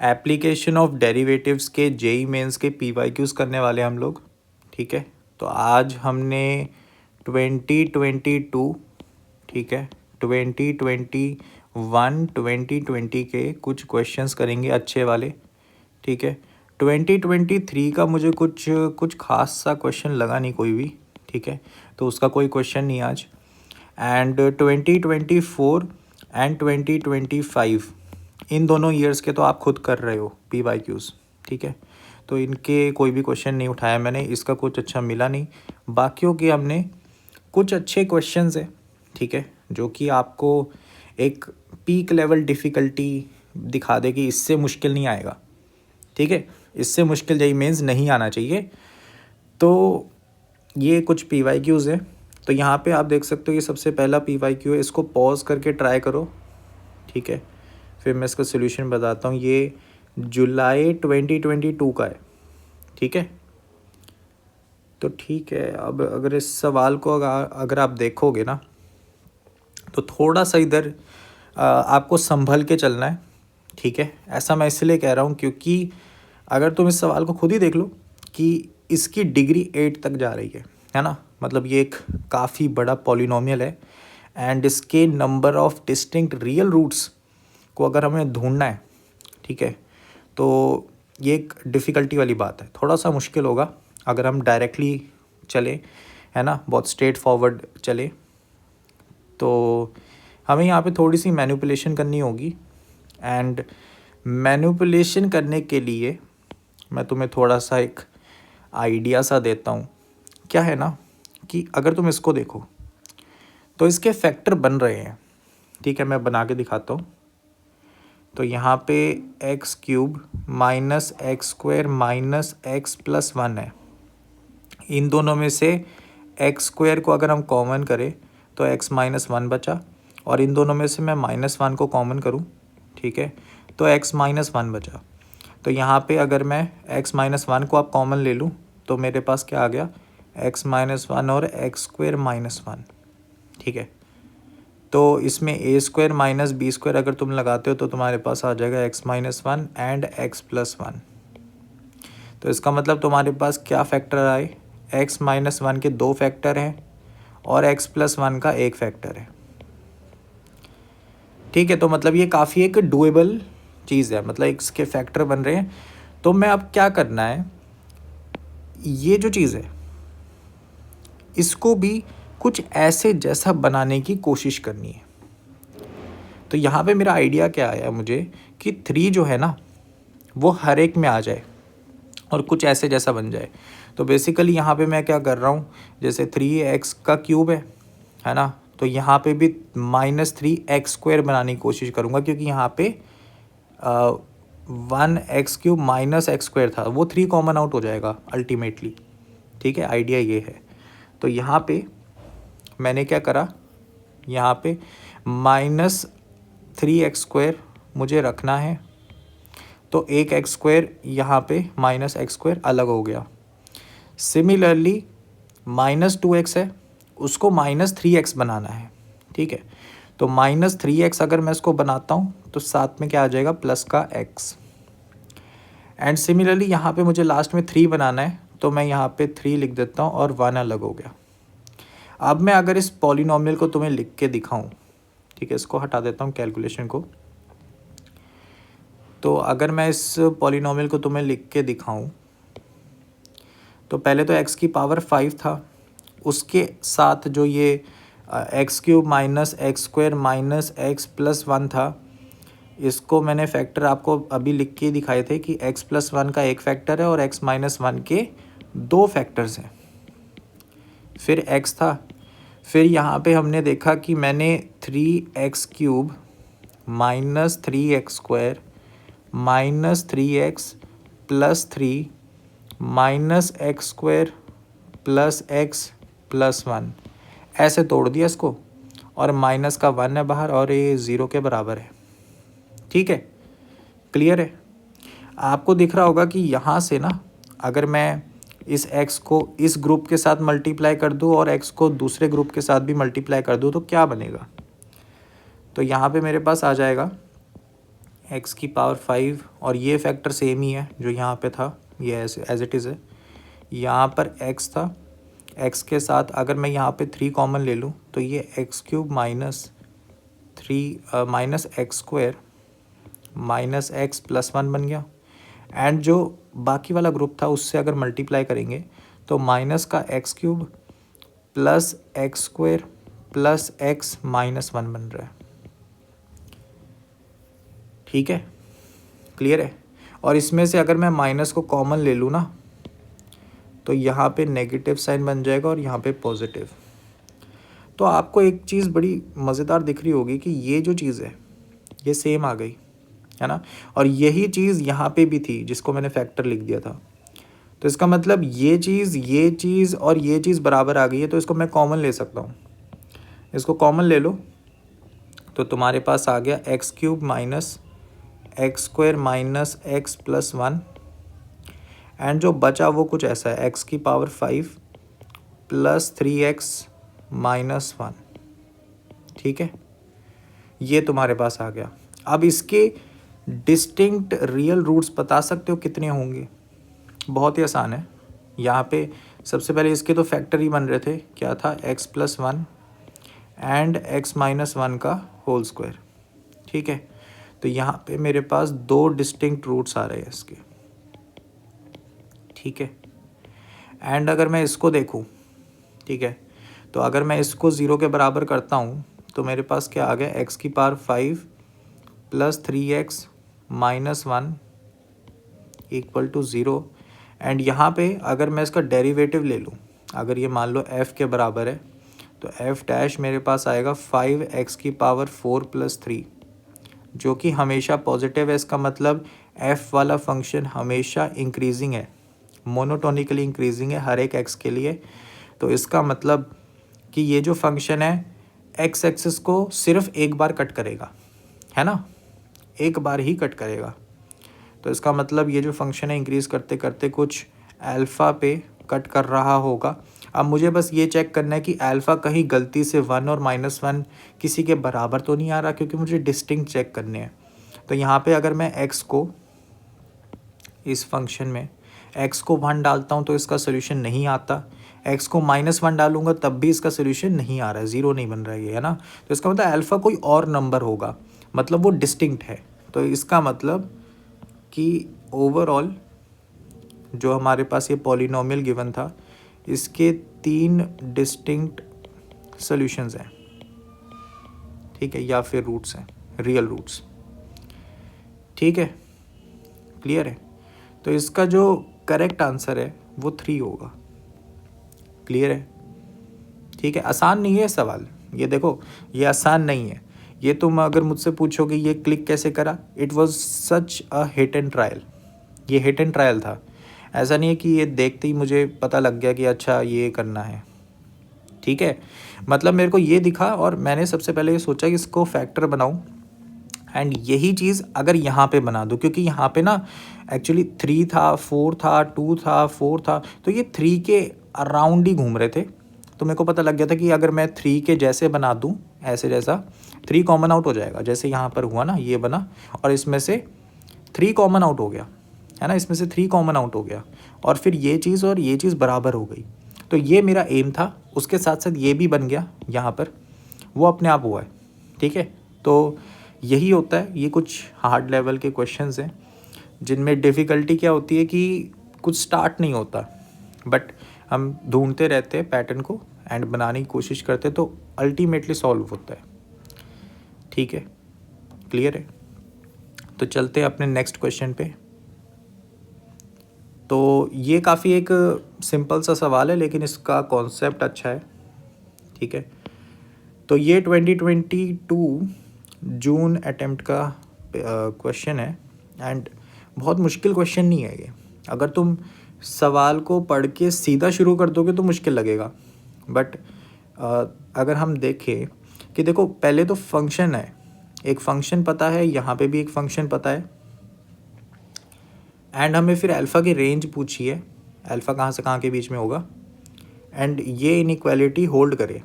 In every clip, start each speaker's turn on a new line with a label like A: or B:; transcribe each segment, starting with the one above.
A: Application of derivatives के JEE mains के PYQs करने वाले हम लोग, ठीक है। तो आज हमने 2022, ठीक है, 2021, 2020 के कुछ क्वेश्चंस करेंगे अच्छे वाले, ठीक है। 2023 का मुझे कुछ खास सा क्वेश्चन लगा नहीं कोई भी, ठीक है, तो उसका कोई क्वेश्चन नहीं आज। एंड 2024 एंड 2025 इन दोनों ईयर्स के तो आप खुद कर रहे हो पीवाईक्यूज़, ठीक है। तो इनके कोई भी क्वेश्चन नहीं उठाया मैंने, इसका कुछ अच्छा मिला नहीं। बाकियों के हमने कुछ अच्छे क्वेश्चंस हैं, ठीक है, जो कि आपको एक पीक लेवल डिफ़िकल्टी दिखा दे कि इससे मुश्किल नहीं आएगा, ठीक है, इससे मुश्किल जेईई मेंस नहीं आना चाहिए। तो ये कुछ पीवाईक्यूज़ हैं। तो यहाँ पे आप देख सकते हो ये सबसे पहला पीवाईक्यू है, इसको पॉज करके ट्राई करो, ठीक है, फिर मैं इसका सोल्यूशन बताता हूँ। ये जुलाई 2022 का है, ठीक है। तो ठीक है, अब अगर इस सवाल को अगर आप देखोगे ना तो थोड़ा सा इधर आपको संभल के चलना है, ठीक है। ऐसा मैं इसलिए कह रहा हूँ क्योंकि अगर तुम इस सवाल को खुद ही देख लो कि इसकी डिग्री 8 तक जा रही है ना, मतलब ये एक काफ़ी बड़ा पॉलिनोमियल है एंड इसके number of distinct real roots को अगर हमें ढूंढना है, ठीक है, तो ये एक डिफ़िकल्टी वाली बात है, थोड़ा सा मुश्किल होगा अगर हम डायरेक्टली चले, है ना, बहुत स्ट्रेट फॉरवर्ड चले। तो हमें यहाँ पे थोड़ी सी मैनिपुलेशन करनी होगी एंड मैनिपुलेशन करने के लिए मैं तुम्हें थोड़ा सा एक आइडिया सा देता हूँ। क्या है ना कि अगर तुम इसको देखो तो इसके फैक्टर बन रहे हैं, ठीक है, मैं बना के दिखाता हूँ। तो यहाँ पे x cube minus x square minus x plus 1 है। इन दोनों में से एक्स स्क्वायर को अगर हम कॉमन करें तो एक्स माइनस 1 बचा, और इन दोनों में से मैं -1 को कॉमन करूँ, ठीक है, तो एक्स माइनस 1 बचा। तो यहाँ पे अगर मैं एक्स माइनस 1 को आप कॉमन ले लूँ तो मेरे पास क्या आ गया, एक्स माइनस 1 और एक्स स्क्वायर माइनस 1, ठीक है। तो इसमें ए स्क्वायर माइनस बी स्क्वायर अगर तुम लगाते हो तो तुम्हारे पास आ जाएगा x minus 1 and x plus 1। तो इसका मतलब तुम्हारे पास क्या फैक्टर आए, एक्स माइनस 1 के 2 फैक्टर हैं और एक्स प्लस 1 का 1 फैक्टर है, ठीक है। तो मतलब ये काफ़ी एक डुएबल चीज़ है, मतलब इसके फैक्टर बन रहे हैं। तो मैं अब क्या करना है, ये जो चीज़ है इसको भी कुछ ऐसे जैसा बनाने की कोशिश करनी है। तो यहाँ पे मेरा आइडिया क्या आया मुझे कि 3 जो है ना वो हर एक में आ जाए और कुछ ऐसे जैसा बन जाए। तो बेसिकली यहाँ पे मैं क्या कर रहा हूँ, जैसे 3x का क्यूब है ना, तो यहाँ पे भी -3x² बनाने की कोशिश करूँगा क्योंकि यहाँ पे 1x³ माइनस x² था, वो 3 कॉमन आउट हो जाएगा अल्टीमेटली, ठीक है, आइडिया ये है। तो यहाँ पे मैंने क्या करा, यहाँ पे -3x² मुझे रखना है, तो एक x² यहाँ पे -x² अलग हो गया। सिमिलरली -2x है, उसको -3x बनाना है, ठीक है। तो -3x अगर मैं इसको बनाता हूँ तो साथ में क्या आ जाएगा, प्लस का x। एंड सिमिलरली यहाँ पे मुझे लास्ट में 3 बनाना है, तो मैं यहाँ पे 3 लिख देता हूँ और 1 अलग हो गया। अब मैं अगर इस पॉलिनोमियल को तुम्हें लिख के दिखाऊँ, ठीक है, इसको हटा देता हूँ कैलकुलेशन को। तो अगर मैं इस पॉलिनोमियल को तुम्हें लिख के दिखाऊँ तो पहले तो x की पावर 5 था, उसके साथ जो ये x³ minus x² minus x plus 1 था, इसको मैंने फैक्टर आपको अभी लिख के दिखाए थे कि x प्लस 1 का 1 फैक्टर है और x माइनस 1 के 2 फैक्टर्स हैं। फिर x था, फिर यहाँ पे हमने देखा कि मैंने 3x³ minus 3x² minus 3x plus 3 minus x² plus x plus 1 ऐसे तोड़ दिया इसको, और माइनस का 1 है बाहर और ये 0 के बराबर है, ठीक है, क्लियर है। आपको दिख रहा होगा कि यहाँ से ना अगर मैं इस x को इस ग्रुप के साथ मल्टीप्लाई कर दूँ और x को दूसरे ग्रुप के साथ भी मल्टीप्लाई कर दूँ तो क्या बनेगा। तो यहाँ पे मेरे पास आ जाएगा एक्स की पावर 5 और ये फैक्टर सेम ही है जो यहाँ पे था, ये एज इट इज़ है। यहाँ पर एक्स था, एक्स के साथ अगर मैं यहाँ पे 3 कॉमन ले लूँ तो ये x cube minus x square minus x plus 1 बन गया। एंड जो बाकी वाला ग्रुप था उससे अगर मल्टीप्लाई करेंगे तो माइनस का x cube plus x square plus x minus 1 बन रहा है। ठीक है, क्लियर है। और इसमें से अगर मैं माइनस को कॉमन ले लूँ ना तो यहाँ पे नेगेटिव साइन बन जाएगा और यहाँ पे पॉजिटिव। तो आपको एक चीज़ बड़ी मज़ेदार दिख रही होगी कि ये जो चीज़ है ये सेम आ गई है ना, और यही चीज़ यहाँ पे भी थी जिसको मैंने फैक्टर लिख दिया था। तो इसका मतलब ये चीज़ और ये चीज़ बराबर आ गई है, तो इसको मैं कॉमन ले सकता हूँ। इसको कॉमन ले लो तो तुम्हारे पास आ गया x cube minus x square minus x plus 1, and जो बचा वो कुछ ऐसा है, एक्स की पावर 5 प्लस 3x माइनस 1। ठीक है, ये तुम्हारे पास आ गया। अब इसके डिस्टिंक्ट रियल रूट्स बता सकते हो कितने होंगे? बहुत ही आसान है। यहाँ पे सबसे पहले इसके तो फैक्टर ही बन रहे थे, क्या था, x plus 1 and x minus 1 का होल स्क्वायर। ठीक है, तो यहाँ पे मेरे पास 2 डिस्टिंक्ट रूट्स आ रहे हैं इसके। ठीक है, एंड अगर मैं इसको देखूँ, ठीक है, तो अगर मैं इसको 0 के बराबर करता हूँ तो मेरे पास क्या आ गया, x की power 5 plus 3x minus 1 equal to 0। And यहाँ पे अगर मैं इसका डेरिवेटिव ले लूँ, अगर ये मान लो f के बराबर है तो f डैश मेरे पास आएगा 5x की पावर 4 प्लस 3, जो कि हमेशा पॉजिटिव है। इसका मतलब f वाला फंक्शन हमेशा इंक्रीजिंग है, मोनोटोनिकली इंक्रीजिंग है हर एक x के लिए। तो इसका मतलब कि ये जो फंक्शन है x एक्सिस को सिर्फ एक बार कट करेगा, है ना, एक बार ही कट करेगा। तो इसका मतलब ये जो फंक्शन है इंक्रीज़ करते करते कुछ अल्फ़ा पे कट कर रहा होगा। अब मुझे बस ये चेक करना है कि अल्फ़ा कहीं गलती से 1 और माइनस 1 किसी के बराबर तो नहीं आ रहा, क्योंकि मुझे डिस्टिंक्ट चेक करने हैं। तो यहाँ पे अगर मैं x को, इस फंक्शन में x को 1 डालता हूँ तो इसका सोल्यूशन नहीं आता, x को -1 डालूंगा तब भी इसका सोल्यूशन नहीं आ रहा है, 0 नहीं बन रहा है ये, है ना। तो इसका मतलब अल्फ़ा कोई और नंबर होगा, मतलब वो डिस्टिंक्ट है। तो इसका मतलब कि ओवरऑल जो हमारे पास ये पॉलिनोमियल गिवन था इसके 3 डिस्टिंक्ट सॉल्यूशंस हैं। ठीक है, या फिर रूट्स हैं, रियल रूट्स। ठीक है, क्लियर है। तो इसका जो करेक्ट आंसर है वो 3 होगा। क्लियर है, ठीक है। आसान नहीं है सवाल, ये देखो ये आसान नहीं है। ये तुम अगर मुझसे पूछोगे ये क्लिक कैसे करा, it was such a hit and trial. ये हिट एंड ट्रायल था, ऐसा नहीं है कि ये देखते ही मुझे पता लग गया कि अच्छा ये करना है। ठीक है, मतलब मेरे को ये दिखा और मैंने सबसे पहले ये सोचा कि इसको फैक्टर बनाऊं, एंड यही चीज़ अगर यहाँ पे बना दूँ, क्योंकि यहाँ पे ना एक्चुअली 3 था, 4 था, 2 था, 4 था, तो ये 3 के अराउंड ही घूम रहे थे। तो मेरे को पता लग गया था कि अगर मैं 3 के जैसे बना दूँ, ऐसे जैसा 3 कॉमन आउट हो जाएगा, जैसे यहाँ पर हुआ ना, ये बना और इसमें से 3 कॉमन आउट हो गया, है ना, इसमें से 3 कॉमन आउट हो गया और फिर ये चीज़ और ये चीज़ बराबर हो गई। तो ये मेरा एम था, उसके साथ साथ ये भी बन गया यहाँ पर, वो अपने आप हुआ है। ठीक है, तो यही होता है। ये कुछ हार्ड लेवल के क्वेश्चंस हैं जिनमें डिफ़िकल्टी क्या होती है कि कुछ स्टार्ट नहीं होता, बट हम ढूंढते रहते हैं पैटर्न को एंड बनाने की कोशिश करते, तो अल्टीमेटली सॉल्व होता है। ठीक है, क्लियर है। तो चलते हैं अपने नेक्स्ट क्वेश्चन पे। तो ये काफ़ी एक सिंपल सा सवाल है लेकिन इसका कॉन्सेप्ट अच्छा है। ठीक है, तो ये 2022 जून अटेम्प्ट का क्वेश्चन है एंड बहुत मुश्किल क्वेश्चन नहीं है ये। अगर तुम सवाल को पढ़ के सीधा शुरू कर दोगे तो मुश्किल लगेगा, बट अगर हम देखें कि देखो पहले तो फंक्शन है, एक फंक्शन पता है, यहाँ पे भी एक फंक्शन पता है, एंड हमें फिर अल्फ़ा की रेंज पूछी है, अल्फ़ा कहाँ से कहाँ के बीच में होगा, एंड ये इनइक्वालिटी होल्ड करे।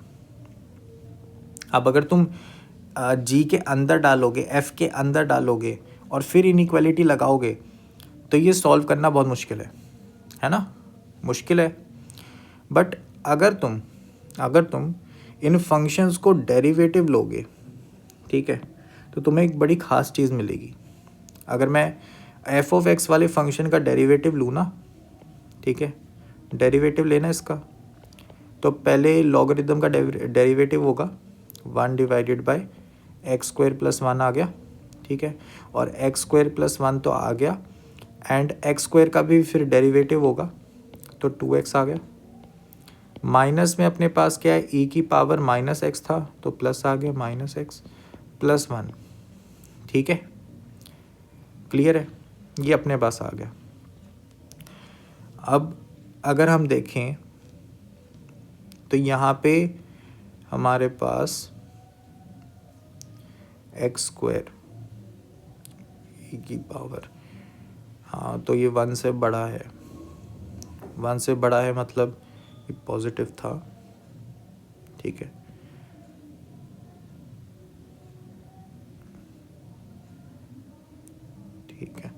A: अब अगर तुम जी के अंदर डालोगे, एफ़ के अंदर डालोगे और फिर इनइक्वालिटी लगाओगे तो ये सॉल्व करना बहुत मुश्किल है ना, मुश्किल है। बट अगर तुम इन फंक्शंस को डेरिवेटिव लोगे, ठीक है, तो तुम्हें एक बड़ी ख़ास चीज़ मिलेगी। अगर मैं एफ ऑफ एक्स वाले फंक्शन का डेरिवेटिव लूँ ना, ठीक है, डेरिवेटिव लेना इसका, तो पहले लॉगरिदम का डेरिवेटिव होगा 1 divided by x square plus 1 आ गया, ठीक है, और एक्स स्क्वायर प्लस 1 तो आ गया, एंड एक्स स्क्वायर का भी फिर डेरिवेटिव होगा तो 2x आ गया। माइनस में अपने पास क्या है, e की पावर माइनस एक्स था तो प्लस आ गया माइनस एक्स प्लस 1, ठीक है, क्लियर है, ये अपने पास आ गया। अब अगर हम देखें तो यहाँ पे हमारे पास एक्स स्क्वायर ई की पावर, हाँ तो ये 1 से बड़ा है, 1 से बड़ा है मतलब ये पॉजिटिव था, ठीक है, ठीक है।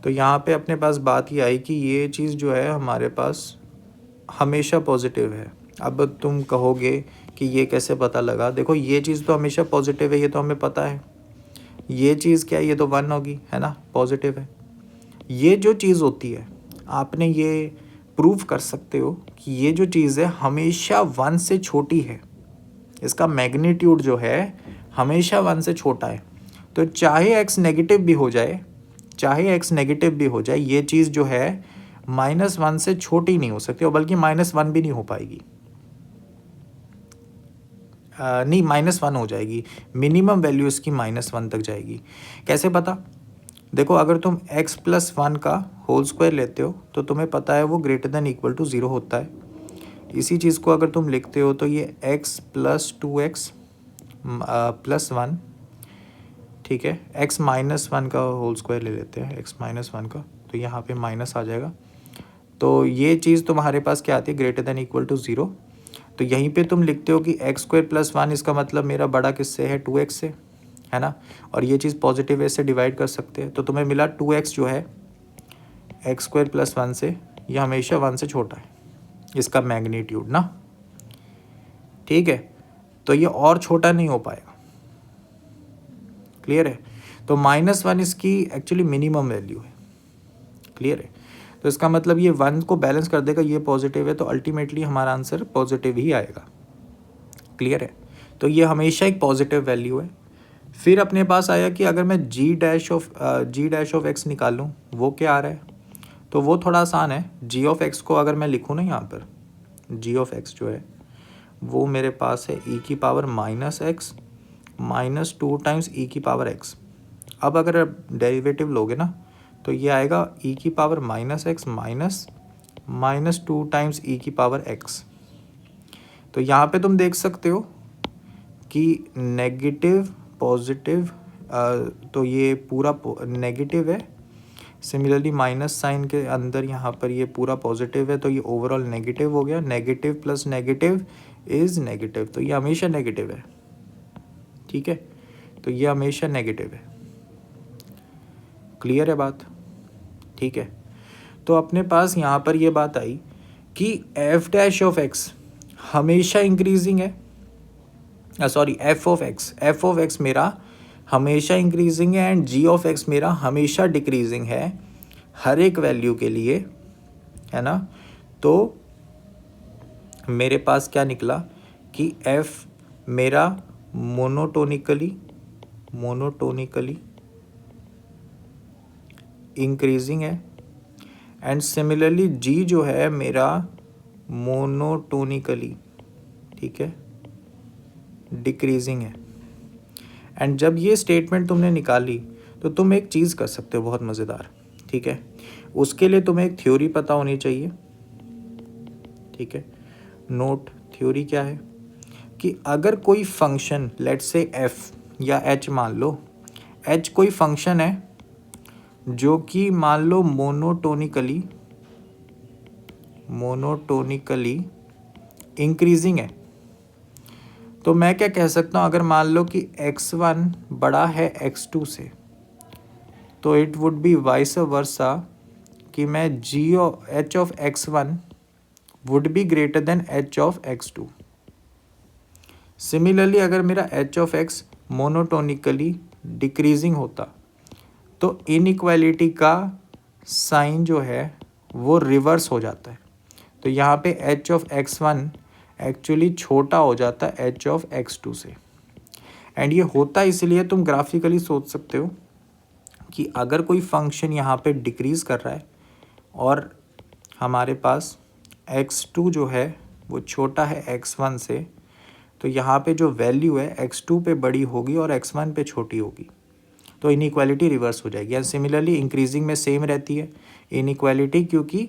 A: तो यहाँ पे अपने पास बात ये आई कि ये चीज़ जो है हमारे पास हमेशा पॉजिटिव है। अब तुम कहोगे कि ये कैसे पता लगा, देखो ये चीज़ तो हमेशा पॉजिटिव है, ये तो हमें पता है। ये चीज़ क्या है, ये तो 1 होगी, है ना, पॉजिटिव है। ये जो चीज़ होती है, आपने ये प्रूव कर सकते हो कि ये जो चीज़ है हमेशा 1 से छोटी है, इसका मैग्नीट्यूड जो है हमेशा 1 से छोटा है। तो चाहे x नेगेटिव भी हो जाए, ये चीज़ जो है -1 से छोटी नहीं हो सकती, और बल्कि -1 भी नहीं हो पाएगी, नहीं -1 हो जाएगी, मिनिमम वैल्यू इसकी -1 तक जाएगी। कैसे पता, देखो अगर तुम x प्लस 1 का होल स्क्वायर लेते हो तो तुम्हें पता है वो ग्रेटर देन इक्वल टू 0 होता है। इसी चीज़ को अगर तुम लिखते हो तो ये x प्लस 2x प्लस 1, ठीक है, x माइनस 1 का होल स्क्वायर ले लेते हैं, x माइनस 1 का, तो यहाँ पे माइनस आ जाएगा। तो ये चीज़ तुम्हारे पास क्या आती है, ग्रेटर देन इक्वल टू 0। तो यहीं पे तुम लिखते हो कि एक्स स्क्वायर प्लस 1, इसका मतलब मेरा बड़ा किससे है, 2x से, है ना, और ये चीज़ पॉजिटिव से डिवाइड कर सकते हैं, तो तुम्हें मिला 2x जो है एक्स स्क्वायर प्लस 1 से, ये हमेशा 1 से छोटा है, इसका मैग्नीट्यूड ना, ठीक है, तो ये और छोटा नहीं हो पाएगा, क्लियर है। तो -1 इसकी एक्चुअली मिनिमम वैल्यू है, क्लियर है। तो इसका मतलब ये 1 को बैलेंस कर देगा, ये पॉजिटिव है, तो अल्टीमेटली हमारा आंसर पॉजिटिव ही आएगा, क्लियर है। तो ये हमेशा एक पॉजिटिव वैल्यू है। फिर अपने पास आया कि अगर मैं g डैश ऑफ x निकालूं, वो क्या आ रहा है, तो वो थोड़ा आसान है। g ऑफ x को अगर मैं लिखूँ ना, यहाँ पर g ऑफ x जो है वो मेरे पास है e की पावर -x -2 टाइम्स e की पावर x। अब अगर डेरिवेटिव लोगे ना तो ये आएगा e की पावर -x -2 टाइम्स e की पावर x। तो यहाँ पे तुम देख सकते हो कि नेगेटिव पॉजिटिव, तो ये पूरा नेगेटिव है, सिमिलरली माइनस साइन के अंदर यहाँ पर ये पूरा पॉजिटिव है, तो ये ओवरऑल नेगेटिव हो गया। Negative plus negative is negative, तो ये हमेशा नेगेटिव है, ठीक है, तो ये हमेशा नेगेटिव है, क्लियर है बात, ठीक है। तो अपने पास यहाँ पर ये बात आई कि एफ डैश ऑफ एक्स हमेशा इंक्रीजिंग है, सॉरी एफ ऑफ एक्स मेरा हमेशा इंक्रीजिंग है, एंड जी ऑफ एक्स मेरा हमेशा डिक्रीजिंग है हर एक वैल्यू के लिए, है ना। तो मेरे पास क्या निकला कि एफ मेरा मोनोटोनिकली इंक्रीजिंग है, एंड सिमिलरली जी जो है मेरा मोनोटोनिकली, ठीक है, डिक्रीजिंग है। एंड जब ये स्टेटमेंट तुमने निकाली तो तुम एक चीज़ कर सकते हो बहुत मज़ेदार, ठीक है, उसके लिए तुम्हें एक थ्योरी पता होनी चाहिए, ठीक है। नोट थ्योरी क्या है कि अगर कोई फंक्शन लेट्स से एफ या एच मान लो, एच कोई फंक्शन है जो कि मान लो मोनोटोनिकली इंक्रीजिंग है, तो मैं क्या कह सकता हूँ, अगर मान लो कि x1 बड़ा है x2 से, तो it would be vice versa कि मैं H of x1 would be greater then H of x2। Similarly अगर मेरा H of x monotonically decreasing होता तो इनइक्वालिटी का साइन जो है वो रिवर्स हो जाता है। तो यहाँ पे एच ऑफ x1 एक्चुअली छोटा हो जाता है एच ऑफ x2 से। एंड ये होता इसलिए, तुम ग्राफिकली सोच सकते हो कि अगर कोई फंक्शन यहाँ पे डिक्रीज़ कर रहा है और हमारे पास x2 जो है वो छोटा है x1 से, तो यहाँ पे जो वैल्यू है x2 पे बड़ी होगी और x1 पे छोटी होगी, तो इनइक्वालिटी रिवर्स हो जाएगी। एंड सिमिलरली इंक्रीजिंग में सेम रहती है इनइक्वालिटी, क्योंकि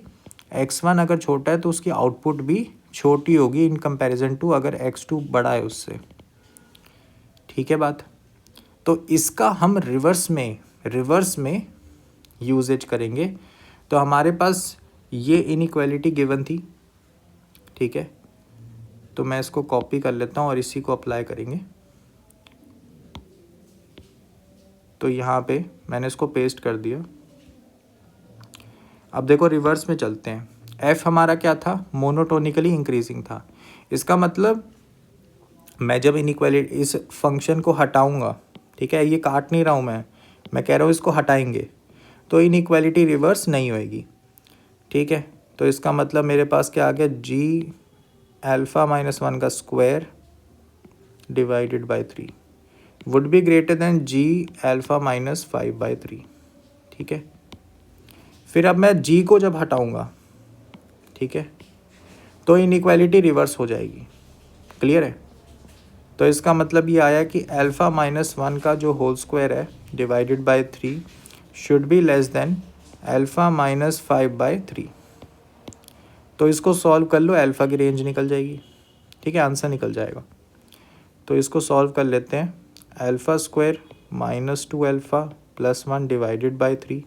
A: x1 अगर छोटा है तो उसकी आउटपुट भी छोटी होगी इन कंपैरिजन टू अगर x2 बड़ा है उससे। ठीक है बात। तो इसका हम रिवर्स में यूजेज करेंगे। तो हमारे पास ये इनइक्वालिटी गिवन थी, ठीक है, तो मैं इसको कॉपी कर लेता हूँ और इसी को अप्लाई करेंगे। तो यहाँ पे मैंने इसको पेस्ट कर दिया। अब देखो रिवर्स में चलते हैं। एफ हमारा क्या था, मोनोटोनिकली इंक्रीजिंग था। इसका मतलब मैं जब इनइक्वालिटी इस फंक्शन को हटाऊंगा, ठीक है, ये काट नहीं रहा हूँ मैं कह रहा हूँ इसको हटाएंगे तो इनइक्वालिटी रिवर्स नहीं होएगी। ठीक है, तो इसका मतलब मेरे पास क्या आ गया, जी अल्फ़ा माइनस 1 का square divided by 3 would be greater than g alpha minus 5/3। ठीक है, फिर अब मैं जी को जब हटाऊंगा, ठीक है, तो इनइक्वालिटी रिवर्स हो जाएगी। क्लियर है। तो इसका मतलब ये आया कि अल्फ़ा माइनस 1 का जो होल स्क्वायर है divided by 3 should be less than alpha minus 5/3। तो इसको सॉल्व कर लो, अल्फ़ा की रेंज निकल जाएगी। ठीक है, आंसर निकल जाएगा। तो इसको सॉल्व कर लेते हैं। Alpha square minus 2 alpha plus 1 divided by 3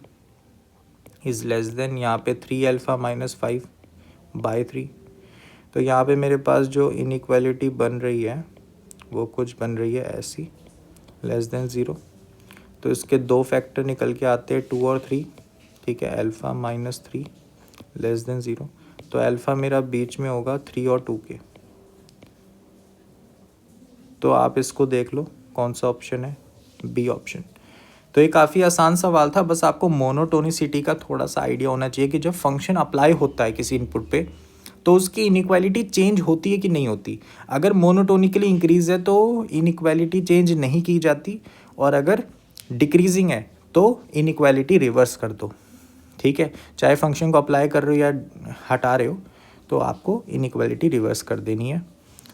A: is less than यहाँ पे 3 अल्फ़ा माइनस 5/3। तो यहाँ पे मेरे पास जो इनइक्वालिटी बन रही है वो कुछ बन रही है ऐसी, लेस देन 0। तो इसके दो फैक्टर निकल के आते हैं 2 और 3। ठीक है, अल्फ़ा माइनस 3 लेस देन 0। तो अल्फ़ा मेरा बीच में होगा 3 और 2 के। तो आप इसको देख लो कौन सा ऑप्शन है, बी ऑप्शन। तो ये काफ़ी आसान सवाल था, बस आपको मोनोटोनिसिटी का थोड़ा सा आइडिया होना चाहिए कि जब फंक्शन अप्लाई होता है किसी इनपुट पे तो उसकी इनइक्वालिटी चेंज होती है कि नहीं होती। अगर मोनोटोनिकली इंक्रीज है तो इनइक्वालिटी चेंज नहीं की जाती, और अगर डिक्रीजिंग है तो इनइक्वालिटी रिवर्स कर दो। ठीक है, चाहे फंक्शन को अप्लाई कर रहे हो या हटा रहे हो तो आपको इनइक्वालिटी रिवर्स कर देनी है।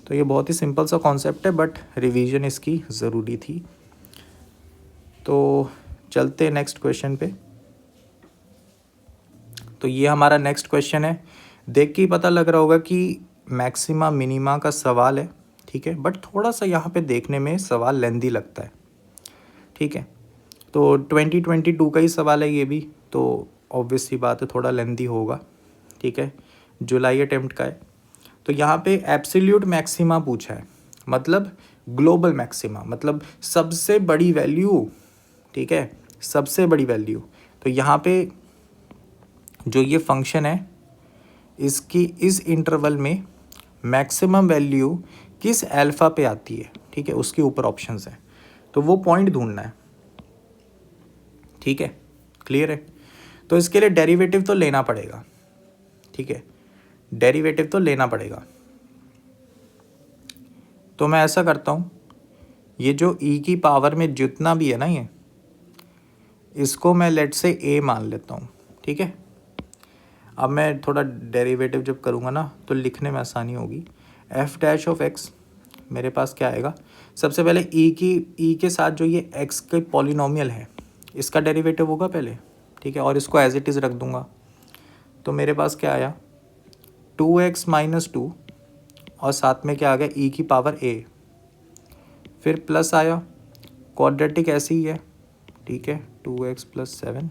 A: तो ये बहुत ही सिंपल सा कॉन्सेप्ट है, बट रिवीजन इसकी ज़रूरी थी। तो चलते हैं नेक्स्ट क्वेश्चन पे। तो ये हमारा नेक्स्ट क्वेश्चन है। देख के ही पता लग रहा होगा कि मैक्सिमा मिनिमा का सवाल है। ठीक है, बट थोड़ा सा यहाँ पे देखने में सवाल लेंदी लगता है। ठीक है, तो 2022 का ही सवाल है ये भी, तो ऑब्वियस सी बात है थोड़ा लेंदी होगा। ठीक है, जुलाई अटेम्प्ट का है। तो यहाँ पे एब्सोल्यूट मैक्सिमा पूछा है, मतलब ग्लोबल मैक्सिमा, मतलब सबसे बड़ी वैल्यू। ठीक है, सबसे बड़ी वैल्यू। तो यहाँ पे जो ये फंक्शन है इसकी इस इंटरवल में मैक्सिमम वैल्यू किस अल्फ़ा पे आती है, ठीक है, उसके ऊपर ऑप्शंस हैं, तो वो पॉइंट ढूंढना है। ठीक है, क्लियर है। तो इसके लिए डेरिवेटिव तो लेना पड़ेगा। ठीक है, डेरिवेटिव तो लेना पड़ेगा। तो मैं ऐसा करता हूँ, ये जो e की पावर में जितना भी है ना, ये इसको मैं लेट से a मान लेता हूँ। ठीक है, अब मैं थोड़ा डेरिवेटिव जब करूँगा ना तो लिखने में आसानी होगी। एफ डैश ऑफ एक्स मेरे पास क्या आएगा, सबसे पहले ई के साथ जो ये एक्स के पॉलिनोमियल है इसका डेरिवेटिव होगा पहले। ठीक है, और इसको एज इट इज़ रख दूँगा। तो मेरे पास क्या आया, 2x माइनस 2 और साथ में क्या आ गया ई की पावर a, फिर प्लस आया, क्वाड्रेटिक ऐसे ही है। ठीक है, 2x प्लस 7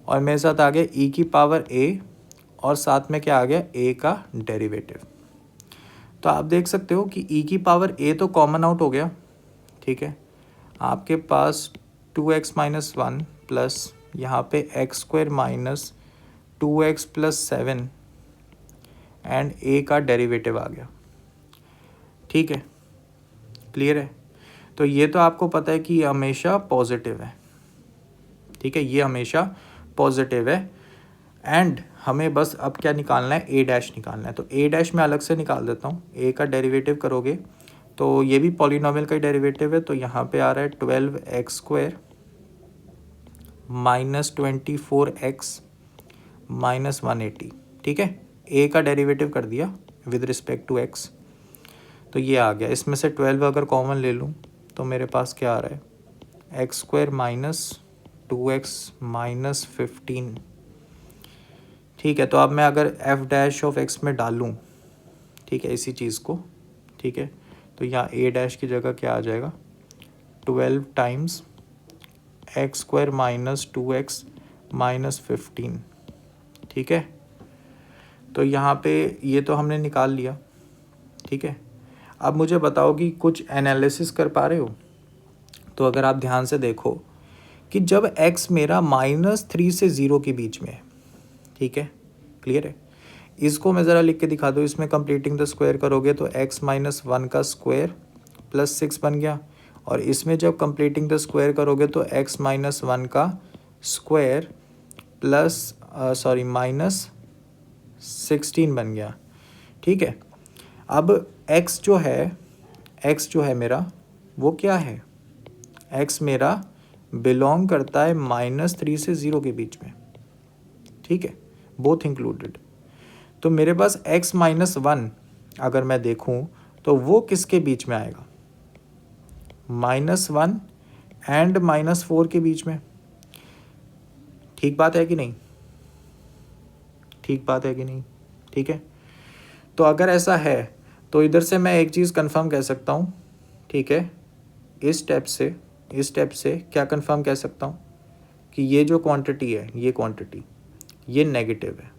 A: और मेरे साथ आ गया e की पावर a और साथ में क्या आ गया a का डेरिवेटिव। तो आप देख सकते हो कि e की पावर a तो कॉमन आउट हो गया। ठीक है, आपके पास 2x माइनस 1 प्लस यहाँ पे x square minus 2x plus 7 and a का डेरिवेटिव आ गया। ठीक है, क्लियर है। तो ये तो आपको पता है कि ये हमेशा पॉजिटिव है। ठीक है, ये हमेशा पॉजिटिव है। एंड हमें बस अब क्या निकालना है, ए डैश निकालना है। तो ए डैश मैं अलग से निकाल देता हूँ। ए का डेरिवेटिव करोगे तो ये भी पॉलिनोमियल का ही डेरिवेटिव है, तो यहाँ पे आ रहा है 12x² माइनस 24x माइनस 180। ठीक है, ए का डेरिवेटिव कर दिया विद रिस्पेक्ट टू एक्स, तो ये आ गया। इसमें से 12 अगर कॉमन ले लूँ तो मेरे पास क्या आ रहा है, x² माइनस 2x माइनस 15। ठीक है, तो अब मैं अगर एफ डैश ऑफ एक्स में डालूँ, ठीक है, इसी चीज़ को, ठीक है, तो यहाँ ए डैश की जगह क्या आ जाएगा, 12 times x² minus 2x minus 15। ठीक है, तो यहाँ पे ये तो हमने निकाल लिया। ठीक है, अब मुझे बताओ कि कुछ एनालिसिस कर पा रहे हो। तो अगर आप ध्यान से देखो कि जब x मेरा -3 से 0 के बीच में है, ठीक है, क्लियर है, इसको मैं ज़रा लिख के दिखा दूँ। इसमें कंप्लीटिंग द स्क्वायर करोगे तो x माइनस 1 का स्क्वायर प्लस 6 बन गया, और इसमें जब कंप्लीटिंग द स्क्वायर करोगे तो x माइनस 1 का स्क्वायर प्लस माइनस 16 बन गया। ठीक है, अब x जो है मेरा वो क्या है, x मेरा बिलोंग करता है -3 से 0 के बीच में। ठीक है, बोथ इंक्लूडेड। तो मेरे पास x माइनस 1 अगर मैं देखूं तो वो किसके बीच में आएगा, -1 एंड -4 के बीच में। ठीक बात है कि नहीं, ठीक बात है कि नहीं। ठीक है, तो अगर ऐसा है तो इधर से मैं एक चीज़ कंफर्म कह सकता हूँ। ठीक है, इस स्टेप से क्या कंफर्म कह सकता हूँ कि ये जो क्वांटिटी है, ये क्वांटिटी ये नेगेटिव है।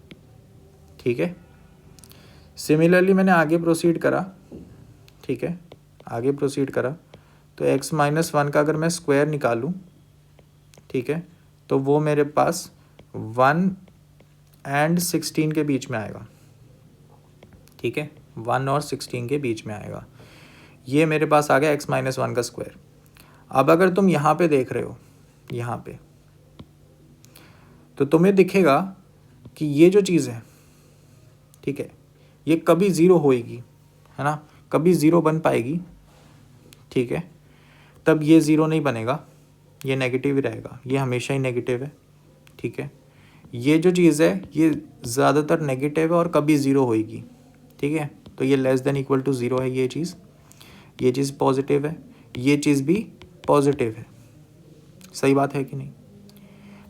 A: ठीक है, सिमिलरली मैंने आगे प्रोसीड करा। ठीक है, आगे प्रोसीड करा तो x माइनस 1 का अगर मैं स्क्वायर निकालूं, ठीक है, तो वो मेरे पास 1 एंड 16 के बीच में आएगा। ठीक है, 1 और 16 के बीच में आएगा। ये मेरे पास आ गया x माइनस 1 का स्क्वायर। अब अगर तुम यहाँ पे देख रहे हो, यहाँ पे, तो तुम्हें दिखेगा कि ये जो चीज़ है, ठीक है, ये कभी ज़ीरो होएगी, है ना, कभी ज़ीरो बन पाएगी। ठीक है, तब ये ज़ीरो नहीं बनेगा, ये नेगेटिव ही रहेगा, ये हमेशा ही नेगेटिव है। ठीक है, ये जो चीज़ है ये ज़्यादातर नेगेटिव है और कभी ज़ीरो होएगी। ठीक है, तो ये less than equal to zero है। ये चीज़ पॉजिटिव है, ये चीज़ भी पॉजिटिव है। सही बात है कि नहीं।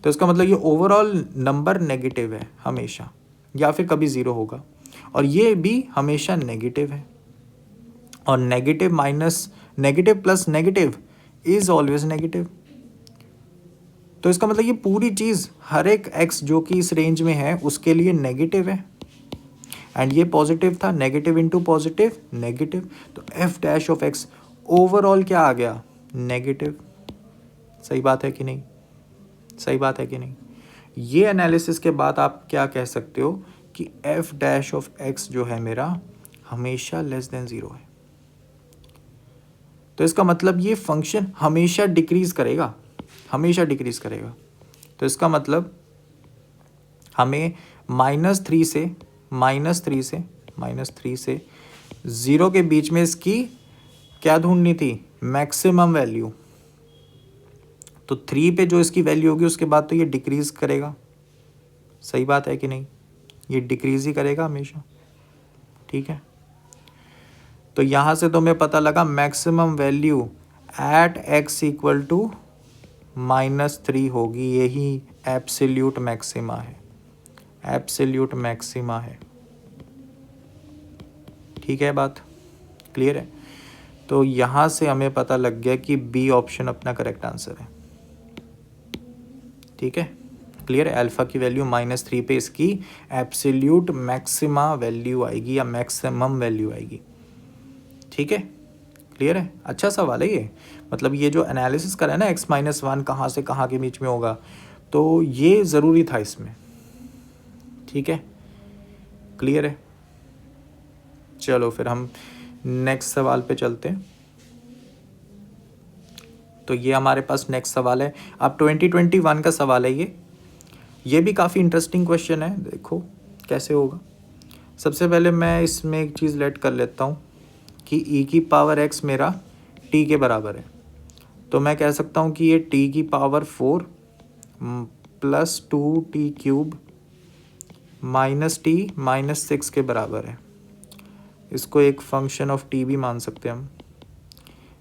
A: तो इसका मतलब ये ओवरऑल नंबर नेगेटिव है हमेशा, या फिर कभी ज़ीरो होगा, और ये भी हमेशा नेगेटिव है। और negative plus negative is always negative. तो इसका मतलब ये पूरी चीज़ हर एक x जो कि इस रेंज में है उसके लिए नेगेटिव है, एंड ये पॉजिटिव था, नेगेटिव इंटू पॉजिटिव नेगेटिव, तो F dash of x overall क्या आ गया, नेगेटिव। सही बात है कि नहीं, सही बात है कि नहीं। ये एनालिसिस के बाद आप क्या कह सकते हो कि एफ डैश ऑफ x जो है मेरा हमेशा लेस देन ज़ीरो है। तो इसका मतलब ये फंक्शन हमेशा डिक्रीज करेगा, हमेशा डिक्रीज करेगा। तो इसका मतलब हमें -3 से 0 के बीच में इसकी क्या ढूंढनी थी, मैक्सिमम वैल्यू। तो 3 पे जो इसकी वैल्यू होगी उसके बाद तो ये डिक्रीज करेगा। सही बात है कि नहीं, ये डिक्रीज ही करेगा हमेशा। ठीक है, तो यहाँ से तुम्हें पता लगा maximum value at x equal to -3 होगी। यही एब्सोल्यूट मैक्सिमा है, एब्सोल्यूट मैक्सिमा है। ठीक है, बात क्लियर है। तो यहाँ से हमें पता लग गया कि बी ऑप्शन अपना करेक्ट आंसर है। ठीक है, क्लियर है। अल्फ़ा की वैल्यू -3 पे इसकी एब्सोल्यूट मैक्सिमा वैल्यू आएगी या मैक्सिमम वैल्यू आएगी। ठीक है, क्लियर है। अच्छा सवाल है ये, मतलब ये जो एनालिसिस करा है ना x-1 कहाँ से कहाँ के बीच में होगा, तो ये ज़रूरी था इसमें। ठीक है, क्लियर है। चलो फिर हम नेक्स्ट सवाल पे चलते हैं। तो ये हमारे पास नेक्स्ट सवाल है, अब 2021 का सवाल है ये भी काफ़ी इंटरेस्टिंग क्वेश्चन है, देखो कैसे होगा। सबसे पहले मैं इसमें एक चीज़ लेट कर लेता हूँ कि e की पावर x मेरा t के बराबर है, तो मैं कह सकता हूँ कि ये t की power 4 plus 2t³ minus t minus 6 के बराबर है। इसको एक फंक्शन ऑफ t भी मान सकते हैं हम।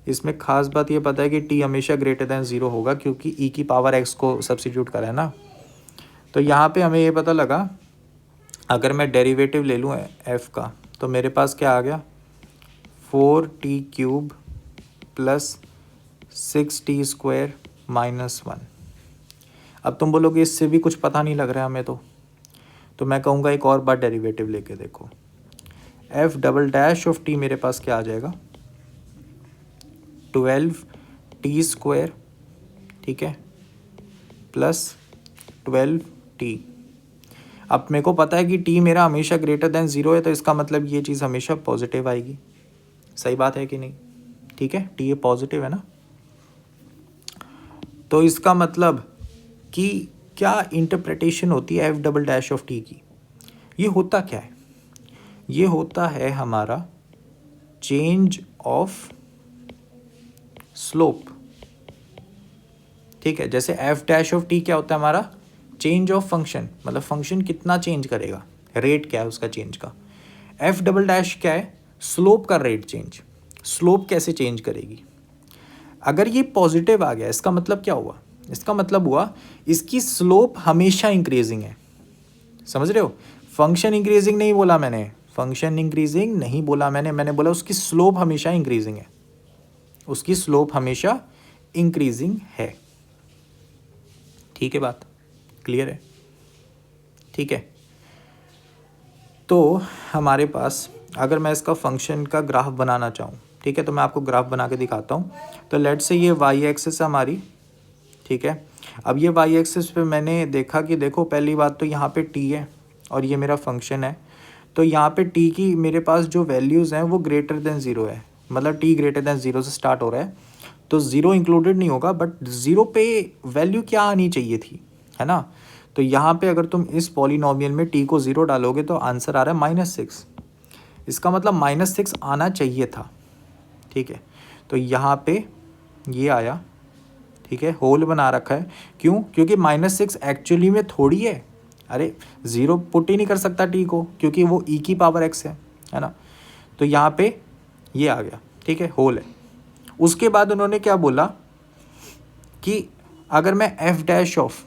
A: इसमें ख़ास बात ये पता है कि t हमेशा ग्रेटर दैन 0 होगा, क्योंकि e की पावर x को सब्स्टिट्यूट करा है ना। तो यहाँ पे हमें ये पता लगा, अगर मैं डेरिवेटिव ले लूँ f का, तो मेरे पास क्या आ गया 4t³ प्लस 6t² माइनस 1। अब तुम बोलोगे इससे भी कुछ पता नहीं लग रहा है हमें, तो मैं कहूँगा एक और बार डेरिवेटिव लेके देखो। f" ऑफ t मेरे पास क्या आ जाएगा 12t², ठीक है, प्लस 12t। अब मेरे को पता है कि t मेरा हमेशा ग्रेटर दैन 0 है, तो इसका मतलब ये चीज़ हमेशा पॉजिटिव आएगी। सही बात है कि नहीं? ठीक है, t ये पॉजिटिव है ना। तो इसका मतलब कि क्या इंटरप्रिटेशन होती है f" ऑफ t की। ये होता क्या है, ये होता है हमारा चेंज ऑफ स्लोप। ठीक है, जैसे f' ऑफ t क्या होता है हमारा चेंज ऑफ फंक्शन, मतलब फंक्शन कितना चेंज करेगा, रेट क्या है उसका चेंज का। f" क्या है स्लोप का रेट चेंज, स्लोप कैसे चेंज करेगी। अगर ये पॉजिटिव आ गया, इसका मतलब क्या हुआ, इसका मतलब हुआ इसकी स्लोप हमेशा इंक्रीजिंग है। समझ रहे हो, फंक्शन इंक्रीजिंग नहीं बोला मैंने, फंक्शन इंक्रीजिंग नहीं बोला मैंने बोला उसकी स्लोप हमेशा इंक्रीजिंग है, उसकी स्लोप हमेशा इंक्रीजिंग है। ठीक है, बात क्लियर है। ठीक है, तो हमारे पास अगर मैं इसका फंक्शन का ग्राफ बनाना चाहूँ, ठीक है, तो मैं आपको ग्राफ बना के दिखाता हूँ। तो लेट से ये y एक्सिस है हमारी, ठीक है। अब ये y एक्सिस पे मैंने देखा कि देखो पहली बात तो यहाँ पे t है और ये मेरा फंक्शन है, तो यहाँ पे t की मेरे पास जो वैल्यूज़ हैं वो ग्रेटर देन 0 है, मतलब t ग्रेटर देन 0 से स्टार्ट हो रहा है, तो 0 इंक्लूडेड नहीं होगा, बट 0 पे वैल्यू क्या आनी चाहिए थी, है ना। तो यहाँ पे अगर तुम इस पॉलिनोमियल में t को 0 डालोगे तो आंसर आ रहा है -6। इसका मतलब -6 आना चाहिए था। ठीक है, तो यहाँ पे ये आया, ठीक है, होल बना रखा है। क्यों? क्योंकि -6 एक्चुअली में थोड़ी है, अरे 0 पुट ही नहीं कर सकता t को, क्योंकि वो e की पावर x है ना। तो यहाँ पे ये आ गया, ठीक है, होल है। उसके बाद उन्होंने क्या बोला कि अगर मैं f' ऑफ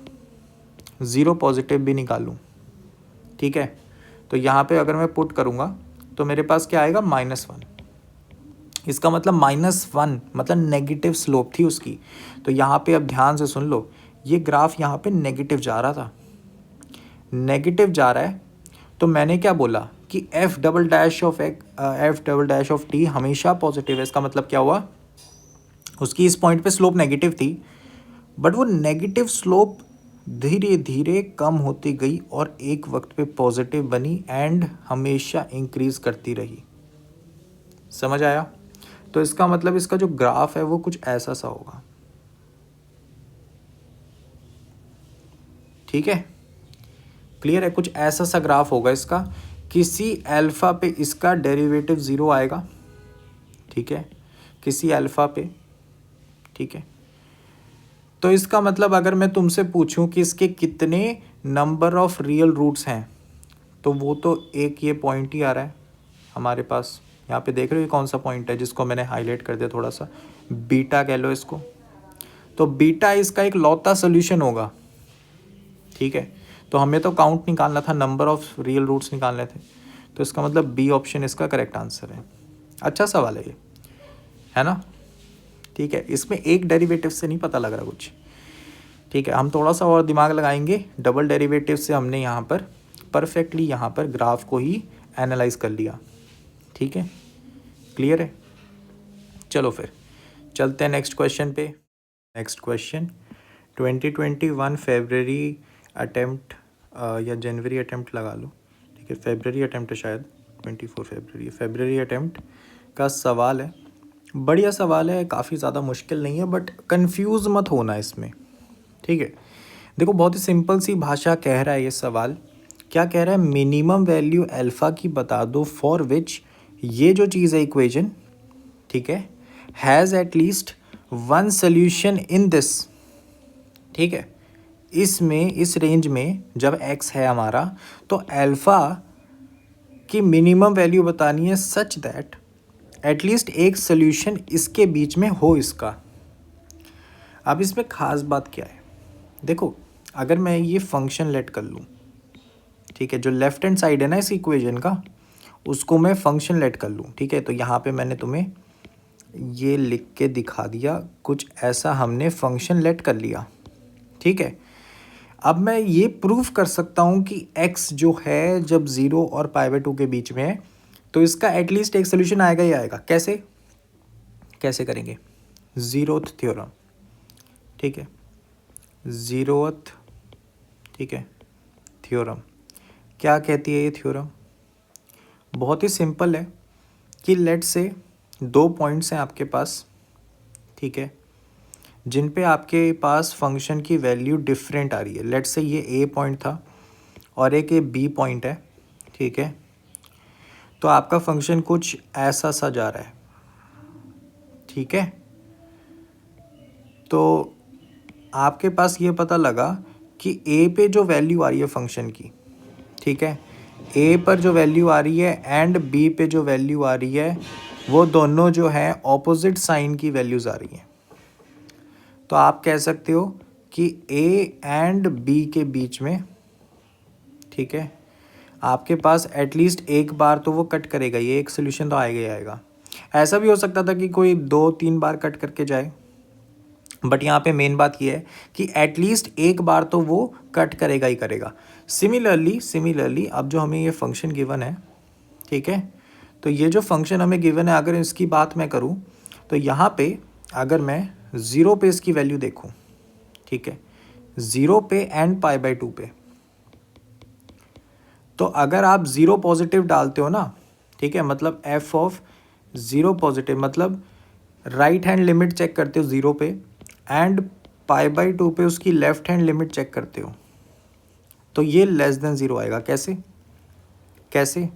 A: 0 पॉजिटिव भी निकालूं, ठीक है, तो यहाँ पे अगर मैं पुट करूँगा तो मेरे पास क्या आएगा -1। इसका मतलब -1 मतलब नेगेटिव स्लोप थी उसकी। तो यहाँ पे अब ध्यान से सुन लो, ये ग्राफ यहाँ पे नेगेटिव जा रहा था, नेगेटिव जा रहा है। तो मैंने क्या बोला कि f" ऑफ t हमेशा पॉजिटिव है। इसका मतलब क्या हुआ, उसकी इस पॉइंट पे स्लोप नेगेटिव थी, बट वो नेगेटिव स्लोप धीरे धीरे कम होती गई और एक वक्त पे पॉजिटिव बनी एंड हमेशा इंक्रीज करती रही। समझ आया? तो इसका मतलब इसका जो ग्राफ है वो कुछ ऐसा सा होगा। ठीक है, क्लियर है, कुछ ऐसा सा ग्राफ होगा इसका। किसी अल्फा पे इसका डेरिवेटिव 0 आएगा, ठीक है, किसी अल्फा पे, ठीक है। तो इसका मतलब अगर मैं तुमसे पूछूं कि इसके कितने नंबर ऑफ रियल रूट्स हैं, तो वो तो एक ये पॉइंट ही आ रहा है हमारे पास। यहाँ पे देख रहे हो ये कौन सा पॉइंट है जिसको मैंने हाईलाइट कर दिया थोड़ा सा, बीटा कह लो इसको। तो बीटा इसका एक लौता सोल्यूशन होगा, ठीक है। तो हमें तो काउंट निकालना था, नंबर ऑफ रियल रूट्स निकालने थे, तो इसका मतलब बी ऑप्शन इसका करेक्ट आंसर है। अच्छा सवाल है ये, है ना। ठीक है, इसमें एक डेरिवेटिव से नहीं पता लग रहा कुछ। ठीक है, हम थोड़ा सा और दिमाग लगाएंगे। डबल डेरिवेटिव से हमने यहाँ पर परफेक्टली यहाँ पर ग्राफ को ही एनालाइज कर लिया। ठीक है, क्लियर है। चलो फिर चलते हैं नेक्स्ट क्वेश्चन पे। नेक्स्ट क्वेश्चन 2021 फेबररी अटेम्प्ट या जनवरी अटेम्प्ट लगा लो, ठीक है, फेबररी अटेम्प्ट है शायद, 24 फेबररी अटेम्प्ट का सवाल है। बढ़िया सवाल है, काफ़ी ज़्यादा मुश्किल नहीं है, बट कंफ्यूज मत होना इसमें, ठीक है। देखो बहुत ही सिंपल सी भाषा कह रहा है ये सवाल। क्या कह रहा है? मिनिमम वैल्यू अल्फ़ा की बता दो फॉर विच ये जो चीज़ है इक्वेशन, ठीक है, has at least one solution in this, ठीक है। इसमें इस रेंज में जब x है हमारा तो अल्फ़ा की मिनिमम वैल्यू बतानी है सच दैट एटलीस्ट एक सोल्यूशन इसके बीच में हो इसका। अब इसमें ख़ास बात क्या है? देखो अगर मैं ये फंक्शन लेट कर लूँ, ठीक है, जो लेफ्ट हैंड साइड है ना इस इक्वेशन का, उसको मैं फंक्शन लेट कर लूँ, ठीक है। तो यहाँ पे मैंने तुम्हें ये लिख के दिखा दिया, कुछ ऐसा हमने फंक्शन लेट कर लिया, ठीक है। अब मैं ये प्रूफ कर सकता हूँ कि x जो है जब 0 और π/2 के बीच में है तो इसका एटलीस्ट एक सोल्यूशन आएगा ही आएगा। कैसे कैसे करेंगे? ज़ीरोथ थ्योरम, ठीक है, ज़ीरोथ, ठीक है, थ्योरम। क्या कहती है ये थ्योरम? बहुत ही सिंपल है कि लेट से 2 पॉइंट्स हैं आपके पास, ठीक है, जिन पे आपके पास फंक्शन की वैल्यू डिफरेंट आ रही है। लेट से ये ए पॉइंट था और एक ये बी पॉइंट है, ठीक है। तो आपका फंक्शन कुछ ऐसा सा जा रहा है, ठीक है। तो आपके पास ये पता लगा कि ए पे जो वैल्यू आ रही है फंक्शन की, ठीक है, ए पर जो वैल्यू आ रही है एंड बी पे जो वैल्यू आ रही है वो दोनों जो है ऑपोजिट साइन की वैल्यूज़ आ रही हैं। तो आप कह सकते हो कि ए एंड बी के बीच में, ठीक है, आपके पास एटलीस्ट एक बार तो वो कट करेगा, ये एक सोल्यूशन तो आएगा ही आएगा। ऐसा भी हो सकता था कि कोई 2-3 बार कट करके जाए, बट यहाँ पे मेन बात ये है कि एटलीस्ट एक बार तो वो कट करेगा ही करेगा। सिमिलरली अब जो हमें ये फंक्शन गिवन है, ठीक है, तो ये जो फंक्शन हमें गिवन है अगर इसकी बात मैं करूँ तो यहाँ पे अगर मैं 0 पे इसकी वैल्यू देखूँ, ठीक है, 0 पे एंड π/2 पे, तो अगर आप 0 पॉजिटिव डालते हो ना, ठीक है, मतलब f ऑफ 0 पॉजिटिव, मतलब राइट हैंड लिमिट चेक करते हो 0 पे एंड π/2 पे उसकी लेफ्ट हैंड लिमिट चेक करते हो, तो ये लेस देन 0 आएगा। कैसे कैसे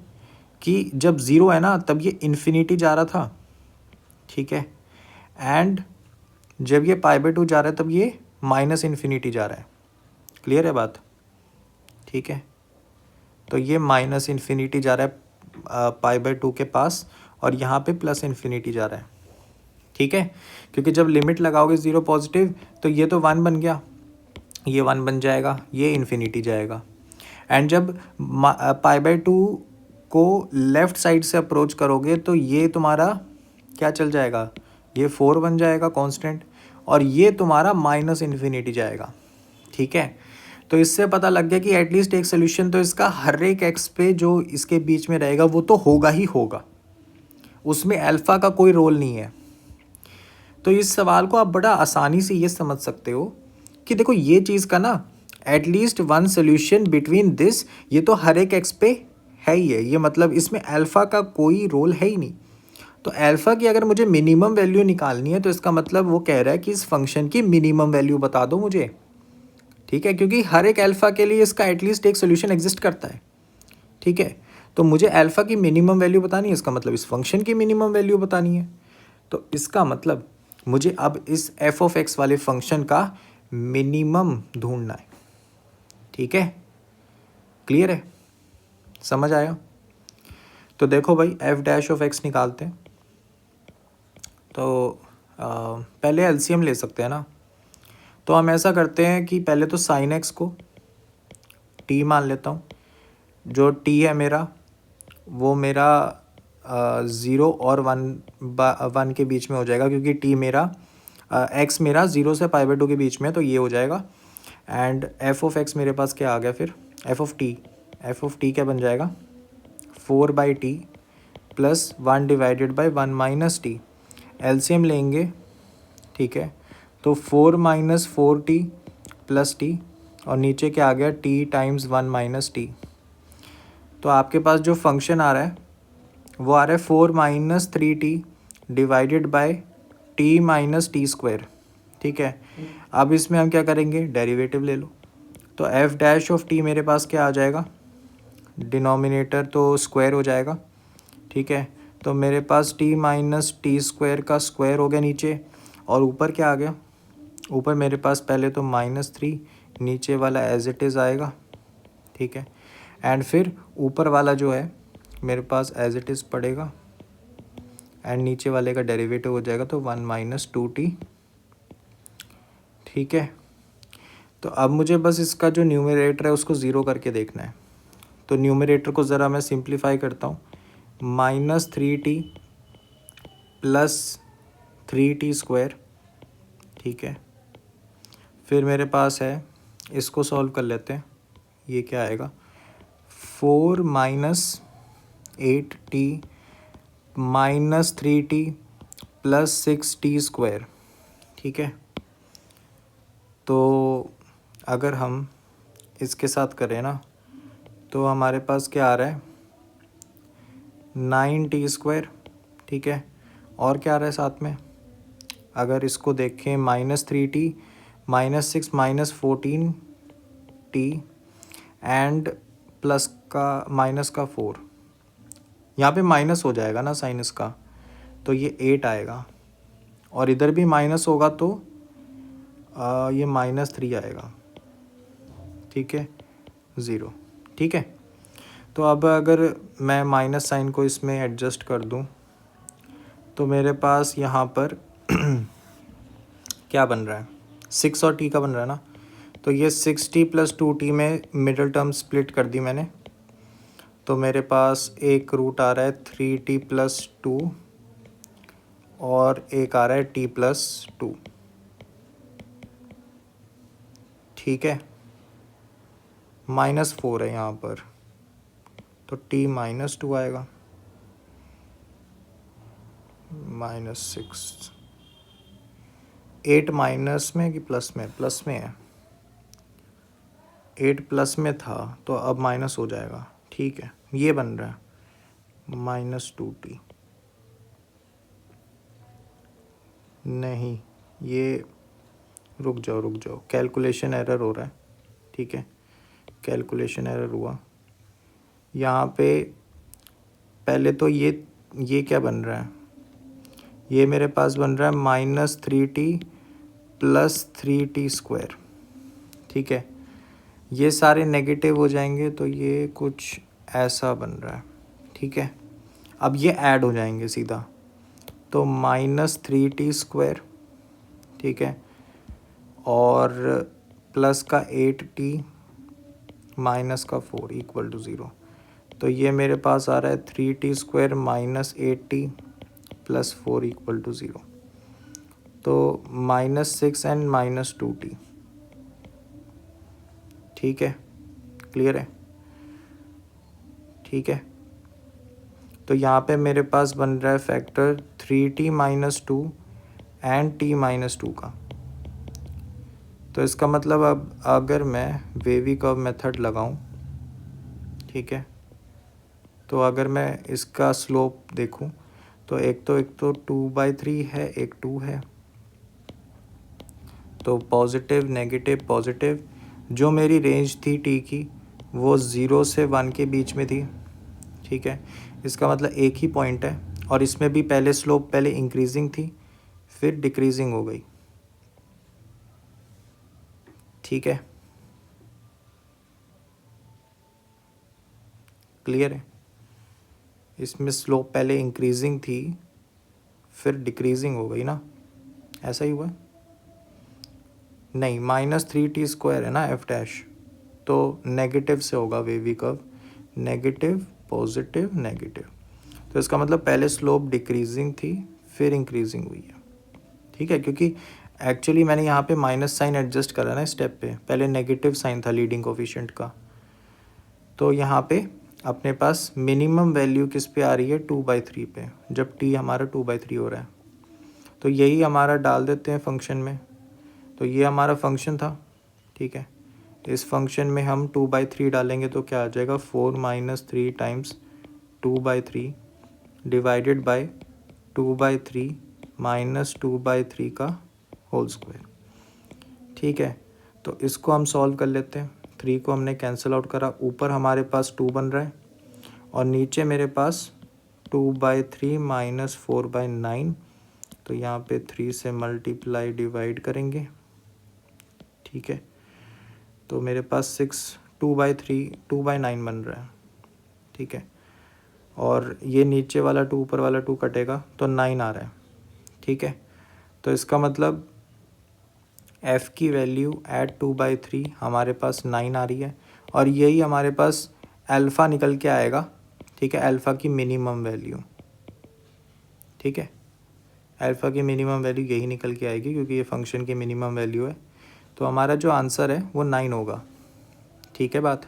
A: कि जब 0 है ना तब ये इन्फिनिटी जा रहा था, ठीक है, एंड जब ये π/2 जा रहा है तब ये माइनस इन्फिनिटी जा रहा है। क्लियर है बात? ठीक है, तो ये माइनस इन्फिनिटी जा रहा है π/2 के पास और यहाँ पे प्लस इन्फिनिटी जा रहा है, ठीक है, क्योंकि जब लिमिट लगाओगे 0 पॉजिटिव तो ये तो 1 बन गया, ये 1 बन जाएगा, ये इन्फिनिटी जाएगा। एंड जब π/2 को लेफ़्ट साइड से अप्रोच करोगे तो ये तुम्हारा क्या चल जाएगा, ये 4 बन जाएगा कांस्टेंट, और ये तुम्हारा माइनस इन्फिनिटी जाएगा, ठीक है। तो इससे पता लग गया कि एटलीस्ट एक सोल्यूशन तो इसका हर एक एक्स पे जो इसके बीच में रहेगा वो तो होगा ही होगा, उसमें अल्फ़ा का कोई रोल नहीं है। तो इस सवाल को आप बड़ा आसानी से ये समझ सकते हो कि देखो ये चीज़ का ना at least one solution between this, ये तो हर एक एक्स पे है ही है, ये मतलब इसमें अल्फ़ा का कोई रोल है ही नहीं। तो अल्फ़ा की अगर मुझे मिनिमम वैल्यू निकालनी है तो इसका मतलब वो कह रहा है कि इस फंक्शन की मिनिमम वैल्यू बता दो मुझे, ठीक है, क्योंकि हर एक अल्फ़ा के लिए इसका एटलीस्ट एक सोल्यूशन एग्जिस्ट करता है, ठीक है। तो मुझे अल्फ़ा की मिनिमम वैल्यू बतानी है, इसका मतलब इस फंक्शन की मिनिमम वैल्यू बतानी है। तो इसका मतलब मुझे अब इस एफ ऑफ एक्स वाले फंक्शन का मिनिमम ढूंढना है, ठीक है। क्लियर है? समझ आया? तो देखो भाई एफ डैश ऑफ एक्स निकालते हैं। तो पहले एलसीएम ले सकते हैं ना, तो हम ऐसा करते हैं कि पहले तो साइन एक्स को टी मान लेता हूँ, जो टी है मेरा वो मेरा 0 और 1 के बीच में हो जाएगा, क्योंकि टी मेरा एक्स मेरा 0 से π/2 के बीच में है, तो ये हो जाएगा। एंड एफ ऑफ एक्स मेरे पास क्या आ गया फिर, एफ ऑफ टी क्या बन जाएगा, 4/t plus 1 divided by 1 minus T. LCM लेंगे ठीक है। तो 4 माइनस 4t प्लस टी, और नीचे क्या आ गया, t टाइम्स 1 माइनस टी। तो आपके पास जो फंक्शन आ रहा है वो आ रहा है 4 minus 3t divided by t minus T square. ठीक है। अब इसमें हम क्या करेंगे, डेरिवेटिव ले लो। तो एफ डैश ऑफ टी मेरे पास क्या आ जाएगा, डिनोमिनेटर तो स्क्वायर हो जाएगा। ठीक है। तो मेरे पास टी माइनस टी स्क्वायर का स्क्वायर हो गया नीचे, और ऊपर क्या आ गया, ऊपर मेरे पास पहले तो -3, नीचे वाला एज इट इज़ आएगा। ठीक है। एंड फिर ऊपर वाला जो है मेरे पास एज इट इज़ पड़ेगा, एंड नीचे वाले का डेरिवेटिव हो जाएगा, तो 1 माइनस 2t। ठीक है। तो अब मुझे बस इसका जो न्यूमरेटर है उसको ज़ीरो करके देखना है। तो न्यूमरेटर को ज़रा मैं सिंप्लीफाई करता हूँ, -3t प्लस 3t स्क्वायर। ठीक है। फिर मेरे पास है, इसको सॉल्व कर लेते हैं, ये क्या आएगा, 4 minus 8t minus 3t plus 6t square. ठीक है। तो अगर हम इसके साथ करें ना, तो हमारे पास क्या आ रहा है, 9t स्क्वायर। ठीक है। और क्या आ रहा है साथ में, अगर इसको देखें, -3t -6 -14t एंड प्लस का माइनस का 4, यहाँ पे माइनस हो जाएगा ना साइन इसका, तो ये 8 आएगा, और इधर भी माइनस होगा तो ये -3 आएगा। ठीक है, 0। ठीक है। तो अब अगर मैं माइनस साइन को इसमें एडजस्ट कर दूं, तो मेरे पास यहाँ पर क्या बन रहा है, 6 और t का बन रहा है ना, तो ये 6t प्लस 2t में मिडल टर्म स्प्लिट कर दी मैंने। तो मेरे पास एक रूट आ रहा है 3t प्लस 2, और एक आ रहा है t प्लस 2। ठीक है। -4 है यहाँ पर, तो t माइनस 2 आएगा, -6। 8 माइनस में कि प्लस में, प्लस में है, 8 प्लस में था तो अब माइनस हो जाएगा। ठीक है। ये बन रहा है -2t। नहीं, ये रुक जाओ, कैलकुलेशन एरर हो रहा है। ठीक है, कैलकुलेशन एरर हुआ यहाँ पे। पहले तो ये क्या बन रहा है, ये मेरे पास बन रहा है -3t प्लस 3t स्क्वायर। ठीक है। ये सारे नेगेटिव हो जाएंगे, तो ये कुछ ऐसा बन रहा है। ठीक है। अब ये ऐड हो जाएंगे सीधा, तो -3t स्क्वायर। ठीक है। और प्लस का 8t माइनस का 4 इक्वल टू 0। तो ये मेरे पास आ रहा है 3t square minus 8t plus 4 equal to 0। तो -6 एंड -2t। ठीक है, क्लियर है। ठीक है। तो यहाँ पे मेरे पास बन रहा है factor 3t minus 2 and t minus 2 का। तो इसका मतलब अब अगर मैं वेवी कर्व मेथड लगाऊं, ठीक है, तो अगर मैं इसका स्लोप देखूं, तो एक तो 2/3 है, एक 2 है, तो पॉजिटिव नेगेटिव पॉजिटिव। जो मेरी रेंज थी टी की वो 0 से 1 के बीच में थी। ठीक है। इसका मतलब एक ही पॉइंट है, और इसमें भी पहले स्लोप पहले इंक्रीजिंग थी, फिर डिक्रीजिंग हो गई। ठीक है, क्लियर है। इसमें स्लोप पहले इंक्रीजिंग थी, फिर डिक्रीजिंग हो गई ना, ऐसा ही हुआ है। नहीं, -3t स्क्वायर है ना एफ डैश, तो नेगेटिव से होगा wavy curve, negative positive negative. तो इसका मतलब पहले स्लोप डिक्रीजिंग थी, फिर इंक्रीजिंग हुई है। ठीक है, क्योंकि एक्चुअली मैंने यहाँ पे माइनस साइन एडजस्ट करा ना स्टेप पे, पहले नेगेटिव साइन था लीडिंग कोफिशिएंट का। तो यहाँ पे अपने पास मिनिमम वैल्यू किस पे आ रही है, 2/3 पे, जब t हमारा 2/3 हो रहा है। तो यही हमारा डाल देते हैं फंक्शन में। तो ये हमारा फंक्शन था, ठीक है। इस फंक्शन में हम 2/3 डालेंगे तो क्या आ जाएगा, 4 - 3 टाइम्स 2/3 डिवाइडेड बाय 2/3 - 2/3 का होल स्क्वायर, ठीक है। तो इसको हम सॉल्व कर लेते हैं। 3 को हमने कैंसिल आउट करा, ऊपर हमारे पास 2 बन रहा है और नीचे मेरे पास 2/3 - 4/9। तो यहाँ पे 3 से मल्टीप्लाई डिवाइड करेंगे, ठीक है। तो मेरे पास 2/3 2/9 बन रहा है, ठीक है। और ये नीचे वाला 2 ऊपर वाला 2 कटेगा तो 9 आ रहा है, ठीक है। तो इसका मतलब f की वैल्यू एट 2/3 हमारे पास 9 आ रही है और यही हमारे पास अल्फ़ा निकल के आएगा, ठीक है। अल्फ़ा की मिनिमम वैल्यू, ठीक है। अल्फ़ा की मिनिमम वैल्यू यही निकल के आएगी क्योंकि ये फंक्शन की मिनिमम वैल्यू है। तो हमारा जो आंसर है वो 9 होगा, ठीक है। बात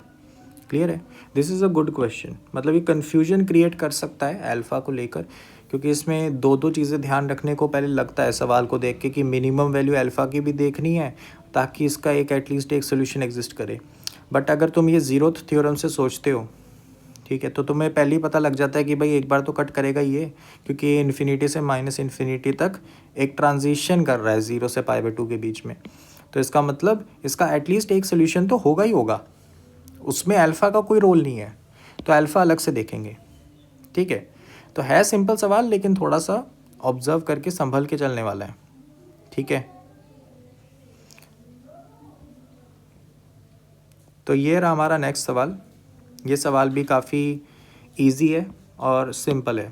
A: क्लियर है। This is a good question, मतलब ये कन्फ्यूजन क्रिएट कर सकता है अल्फ़ा को लेकर, क्योंकि इसमें दो चीज़ें ध्यान रखने को पहले लगता है सवाल को देख के कि मिनिमम वैल्यू अल्फ़ा की भी देखनी है ताकि इसका एक एटलीस्ट एक सोल्यूशन एग्जिस्ट करे। बट अगर तुम ये ज़ीरोथ थ्योरम से सोचते हो, ठीक है, तो तुम्हें पहले ही पता लग जाता है कि भाई एक बार तो कट करेगा ये, क्योंकि ये इन्फिनिटी से -इन्फिनिटी तक एक ट्रांजिशन कर रहा है 0 से π/2 के बीच में। तो इसका मतलब इसका एटलीस्ट एक सोल्यूशन तो होगा ही होगा, उसमें अल्फ़ा का कोई रोल नहीं है। तो अल्फ़ा अलग से देखेंगे, ठीक है। तो है सिंपल सवाल लेकिन थोड़ा सा ऑब्जर्व करके संभल के चलने वाला है, ठीक है। तो ये रहा हमारा नेक्स्ट सवाल। ये सवाल भी काफ़ी इजी है और सिंपल है।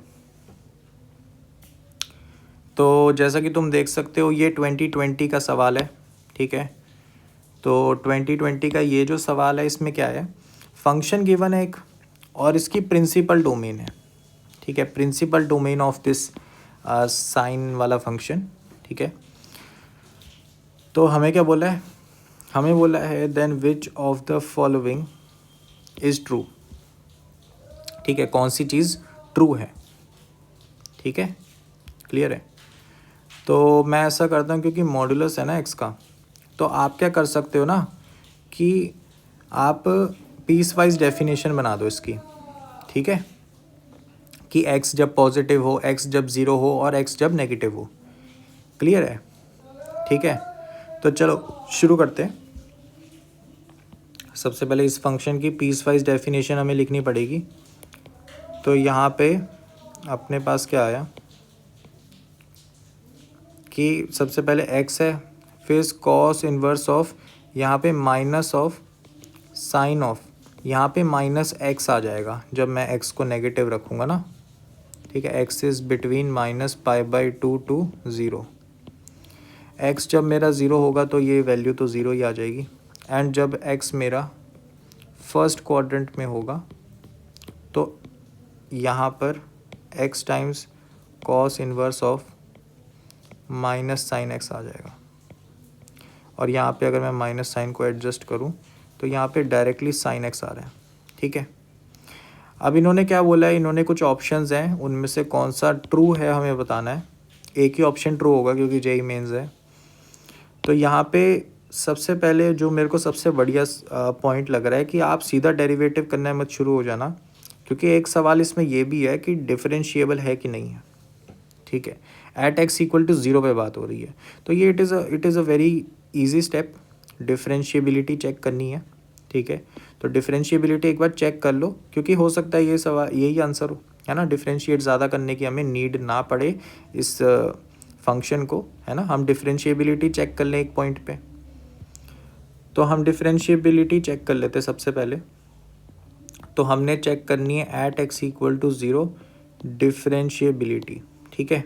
A: तो जैसा कि तुम देख सकते हो ये 2020 का सवाल है, ठीक है। तो 2020 का ये जो सवाल है इसमें क्या है, फंक्शन गिवन है एक और इसकी प्रिंसिपल डोमेन है, ठीक है। Principal domain of this sine वाला फंक्शन, ठीक है। तो हमें क्या बोला है, हमें बोला है then which of the following is true, ठीक है। कौन सी चीज़ ट्रू है, ठीक है। क्लियर है। तो मैं ऐसा करता हूँ क्योंकि मॉड्यूलस है ना एक्स का, तो आप क्या कर सकते हो ना कि आप पीस वाइज डेफिनेशन बना दो इसकी, ठीक है, कि x जब पॉजिटिव हो, x जब ज़ीरो हो और x जब नेगेटिव हो। क्लियर है, ठीक है। तो चलो शुरू करते हैं। सबसे पहले इस फंक्शन की पीस वाइज डेफिनेशन हमें लिखनी पड़ेगी। तो यहाँ पे अपने पास क्या आया कि सबसे पहले x है, फिर कॉस इन्वर्स ऑफ, यहाँ पे माइनस ऑफ साइन ऑफ, यहाँ पे -x आ जाएगा जब मैं x को नेगेटिव रखूँगा ना, ठीक है। x is between -π/2 to 0। x जब मेरा 0 होगा तो ये वैल्यू तो 0 ही आ जाएगी, एंड जब x मेरा फर्स्ट क्वाड्रेंट में होगा तो यहाँ पर x times cos inverse of minus sine x आ जाएगा। और यहाँ पे अगर मैं माइनस साइन को एडजस्ट करूँ तो यहाँ पे डायरेक्टली साइन x आ रहा है, ठीक है। अब इन्होंने क्या बोला है, इन्होंने कुछ ऑप्शंस हैं, उनमें से कौन सा ट्रू है हमें बताना है। एक ही ऑप्शन ट्रू होगा क्योंकि जेई मेंस है। तो यहाँ पे सबसे पहले जो मेरे को सबसे बढ़िया पॉइंट लग रहा है कि आप सीधा डेरिवेटिव करना मत शुरू हो जाना, क्योंकि एक सवाल इसमें यह भी है कि डिफरेंशिएबल है कि नहीं है, ठीक है। एट x इक्वल टू 0 पे बात हो रही है। तो ये it is a very easy step, differentiability check करनी है, ठीक है। तो डिफरेंशिएबिलिटी एक बार चेक कर लो, क्योंकि हो सकता है ये सवाल यही आंसर हो, है ना। डिफरेंशिएट ज़्यादा करने की हमें नीड ना पड़े इस फंक्शन को, है ना। हम डिफरेंशिएबिलिटी चेक कर लें एक पॉइंट पे। तो हम डिफरेंशिएबिलिटी चेक कर लेते सबसे पहले। तो हमने चेक करनी है at x equal to 0 differentiability, ठीक है।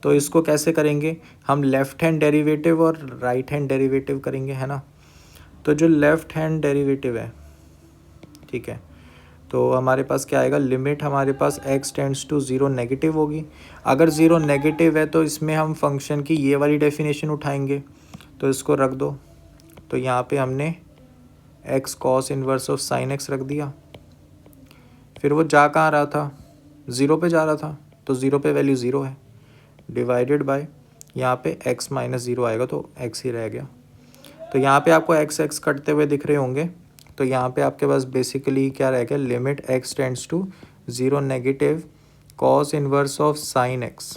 A: तो इसको कैसे करेंगे, हम लेफ़्ट हैंड डेरिवेटिव और राइट हैंड डेरिवेटिव करेंगे, है ना। तो जो लेफ़्ट हैंड डेरिवेटिव है, ठीक है, तो हमारे पास क्या आएगा, लिमिट हमारे पास x टेंड्स टू 0 नेगेटिव होगी। अगर 0 नेगेटिव है तो इसमें हम फंक्शन की ये वाली डेफिनेशन उठाएंगे, तो इसको रख दो। तो यहाँ पे हमने x cos inverse of sine x रख दिया। फिर वो जा कहाँ रहा था, 0 पे जा रहा था, तो 0 पे वैल्यू 0 है, डिवाइडेड बाय यहाँ पे x माइनस 0 आएगा तो x ही रह गया। तो यहाँ पे आपको x x कटते हुए दिख रहे होंगे, तो यहाँ पे आपके पास बेसिकली क्या रह गया, limit x tends to 0 negative cos inverse of sine x।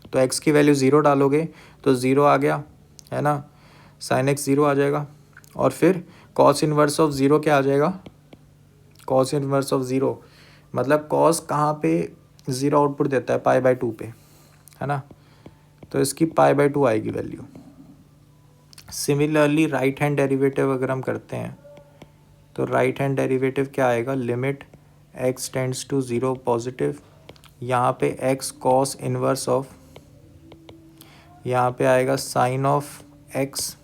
A: तो x की वैल्यू 0 डालोगे तो 0 आ गया, है ना, साइन x 0 आ जाएगा। और फिर कॉस इन्वर्स ऑफ 0 क्या आ जाएगा, कॉस इन्वर्स ऑफ 0 मतलब कॉस कहाँ पे 0 आउटपुट देता है, π/2 पे, है ना, तो इसकी π/2 आएगी value. Similarly right hand derivative अगर हम करते हैं तो राइट हैंड डेरिवेटिव क्या आएगा, limit x tends to 0 positive, यहाँ पे x कॉस इन्वर्स ऑफ, यहाँ पे आएगा साइन ऑफ x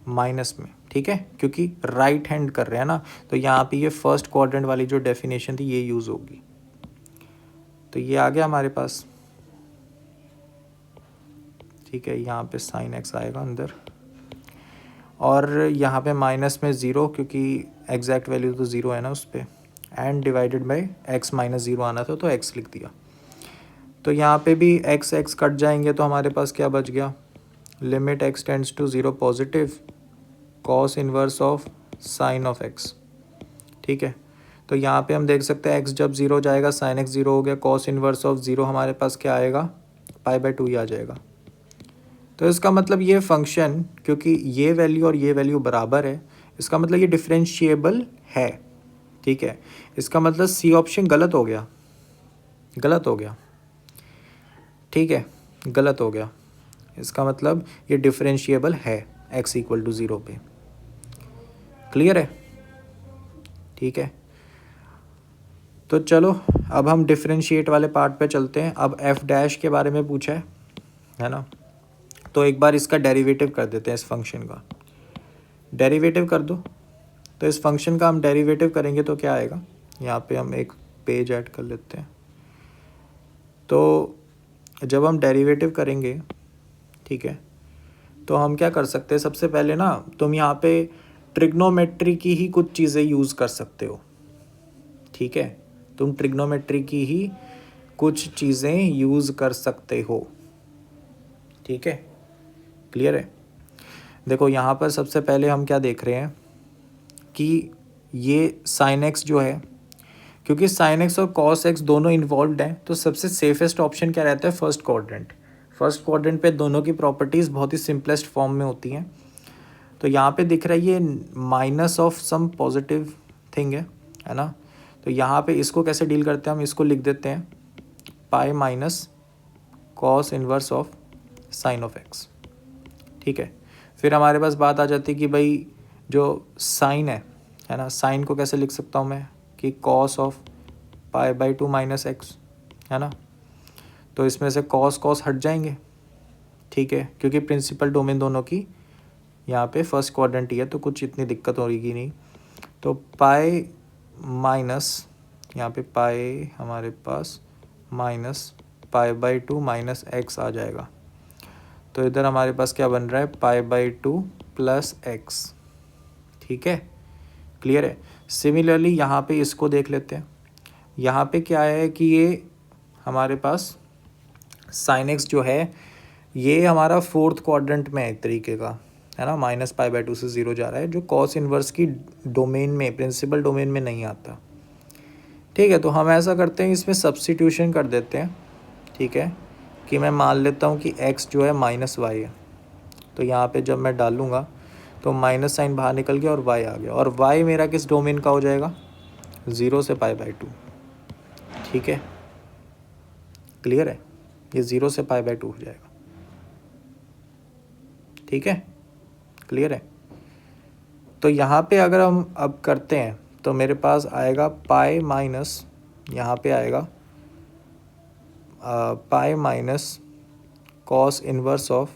A: माइनस में, ठीक है, क्योंकि राइट हैंड कर रहे हैं ना, तो यहाँ पे ये फर्स्ट क्वाड्रेंट वाली जो डेफिनेशन थी ये यूज़ होगी। तो ये आ गया हमारे पास, ठीक है, यहाँ पे साइन x आएगा अंदर, और यहाँ पे माइनस में 0 क्योंकि एग्जैक्ट वैल्यू तो 0 है ना उस पर, and divided by x minus 0 आना था तो x लिख दिया। तो यहाँ पे भी x x कट जाएंगे तो हमारे पास क्या बच गया, limit x tends to 0 positive cos inverse of sine of x, ठीक है। तो यहाँ पे हम देख सकते हैं x जब 0 जाएगा साइन x 0 हो गया, कॉस इन्वर्स ऑफ 0 हमारे पास क्या आएगा, π/2 ही आ जाएगा। तो इसका मतलब ये फंक्शन, क्योंकि ये वैल्यू और ये वैल्यू बराबर है, इसका मतलब ये डिफरेंशिएबल है, ठीक है। इसका मतलब सी ऑप्शन गलत हो गया, गलत हो गया, ठीक है, गलत हो गया। इसका मतलब ये डिफरेंशिएबल है x इक्वल टू 0 पे। क्लियर है, ठीक है। तो चलो अब हम डिफरेंशिएट वाले पार्ट पे चलते हैं। अब f डैश के बारे में पूछा है ना, तो एक बार इसका डेरिवेटिव कर देते हैं, इस फंक्शन का डेरिवेटिव कर दो। तो इस फंक्शन का हम डेरिवेटिव करेंगे तो क्या आएगा, यहाँ पे हम एक पेज ऐड कर लेते हैं। तो जब हम डेरिवेटिव करेंगे, ठीक है, तो हम क्या कर सकते हैं, सबसे पहले ना तुम यहाँ पे ट्रिग्नोमेट्री की ही कुछ चीज़ें यूज़ कर सकते हो, ठीक है, तुम ट्रिग्नोमेट्री की ही कुछ चीज़ें यूज़ कर सकते हो, ठीक है, क्लियर है। देखो यहाँ पर सबसे पहले हम क्या देख रहे हैं कि ये साइन एक्स जो है, क्योंकि साइन एक्स और कॉस एक्स दोनों इन्वॉल्व हैं, तो सबसे सेफेस्ट ऑप्शन क्या रहता है, फर्स्ट क्वाड्रेंट। फर्स्ट क्वाड्रेंट पे दोनों की प्रॉपर्टीज़ बहुत ही सिंपलेस्ट फॉर्म में होती हैं। तो यहाँ पे दिख रहा है ये minus of some positive thing है ना, तो यहाँ पे इसको कैसे डील करते हैं, हम इसको लिख देते हैं pi minus cos inverse of sine of x, ठीक है। फिर हमारे पास बात आ जाती है कि भाई जो साइन है ना, साइन को कैसे लिख सकता हूँ मैं, कि कॉस ऑफ π/2 माइनस एक्स, है ना, तो इसमें से कॉस कॉस हट जाएंगे, ठीक है, क्योंकि प्रिंसिपल डोमेन दोनों की यहाँ पे फर्स्ट क्वाड्रेंट ही है, तो कुछ इतनी दिक्कत होगी नहीं। तो पाई माइनस, यहाँ पे पाई हमारे पास माइनस π/2 माइनस एक्स आ जाएगा। तो इधर हमारे पास क्या बन रहा है, π/2 प्लस एक्स, ठीक है, क्लियर है। सिमिलरली यहाँ पे इसको देख लेते हैं। यहाँ पे क्या है कि ये हमारे पास साइन एक्स जो है ये हमारा फोर्थ क्वाड्रेंट में है एक तरीके का, है ना, माइनस π/2 से 0 जा रहा है, जो कॉस इन्वर्स की डोमेन में, प्रिंसिपल डोमेन में नहीं आता, ठीक है। तो हम ऐसा करते हैं, इसमें सब्स्टिट्यूशन कर देते हैं, ठीक है, कि मैं मान लेता हूँ कि x जो है माइनस वाई है, तो यहाँ पे जब मैं डालूँगा तो माइनस साइन बाहर निकल गया और y आ गया, और y मेरा किस डोमेन का हो जाएगा, 0 से π/2, ठीक है, क्लियर है, ये 0 से π/2 हो जाएगा, ठीक है, क्लियर है। तो यहाँ पे अगर हम अब करते हैं तो मेरे पास आएगा पाई माइनस, यहाँ पे आएगा pi minus cos inverse of,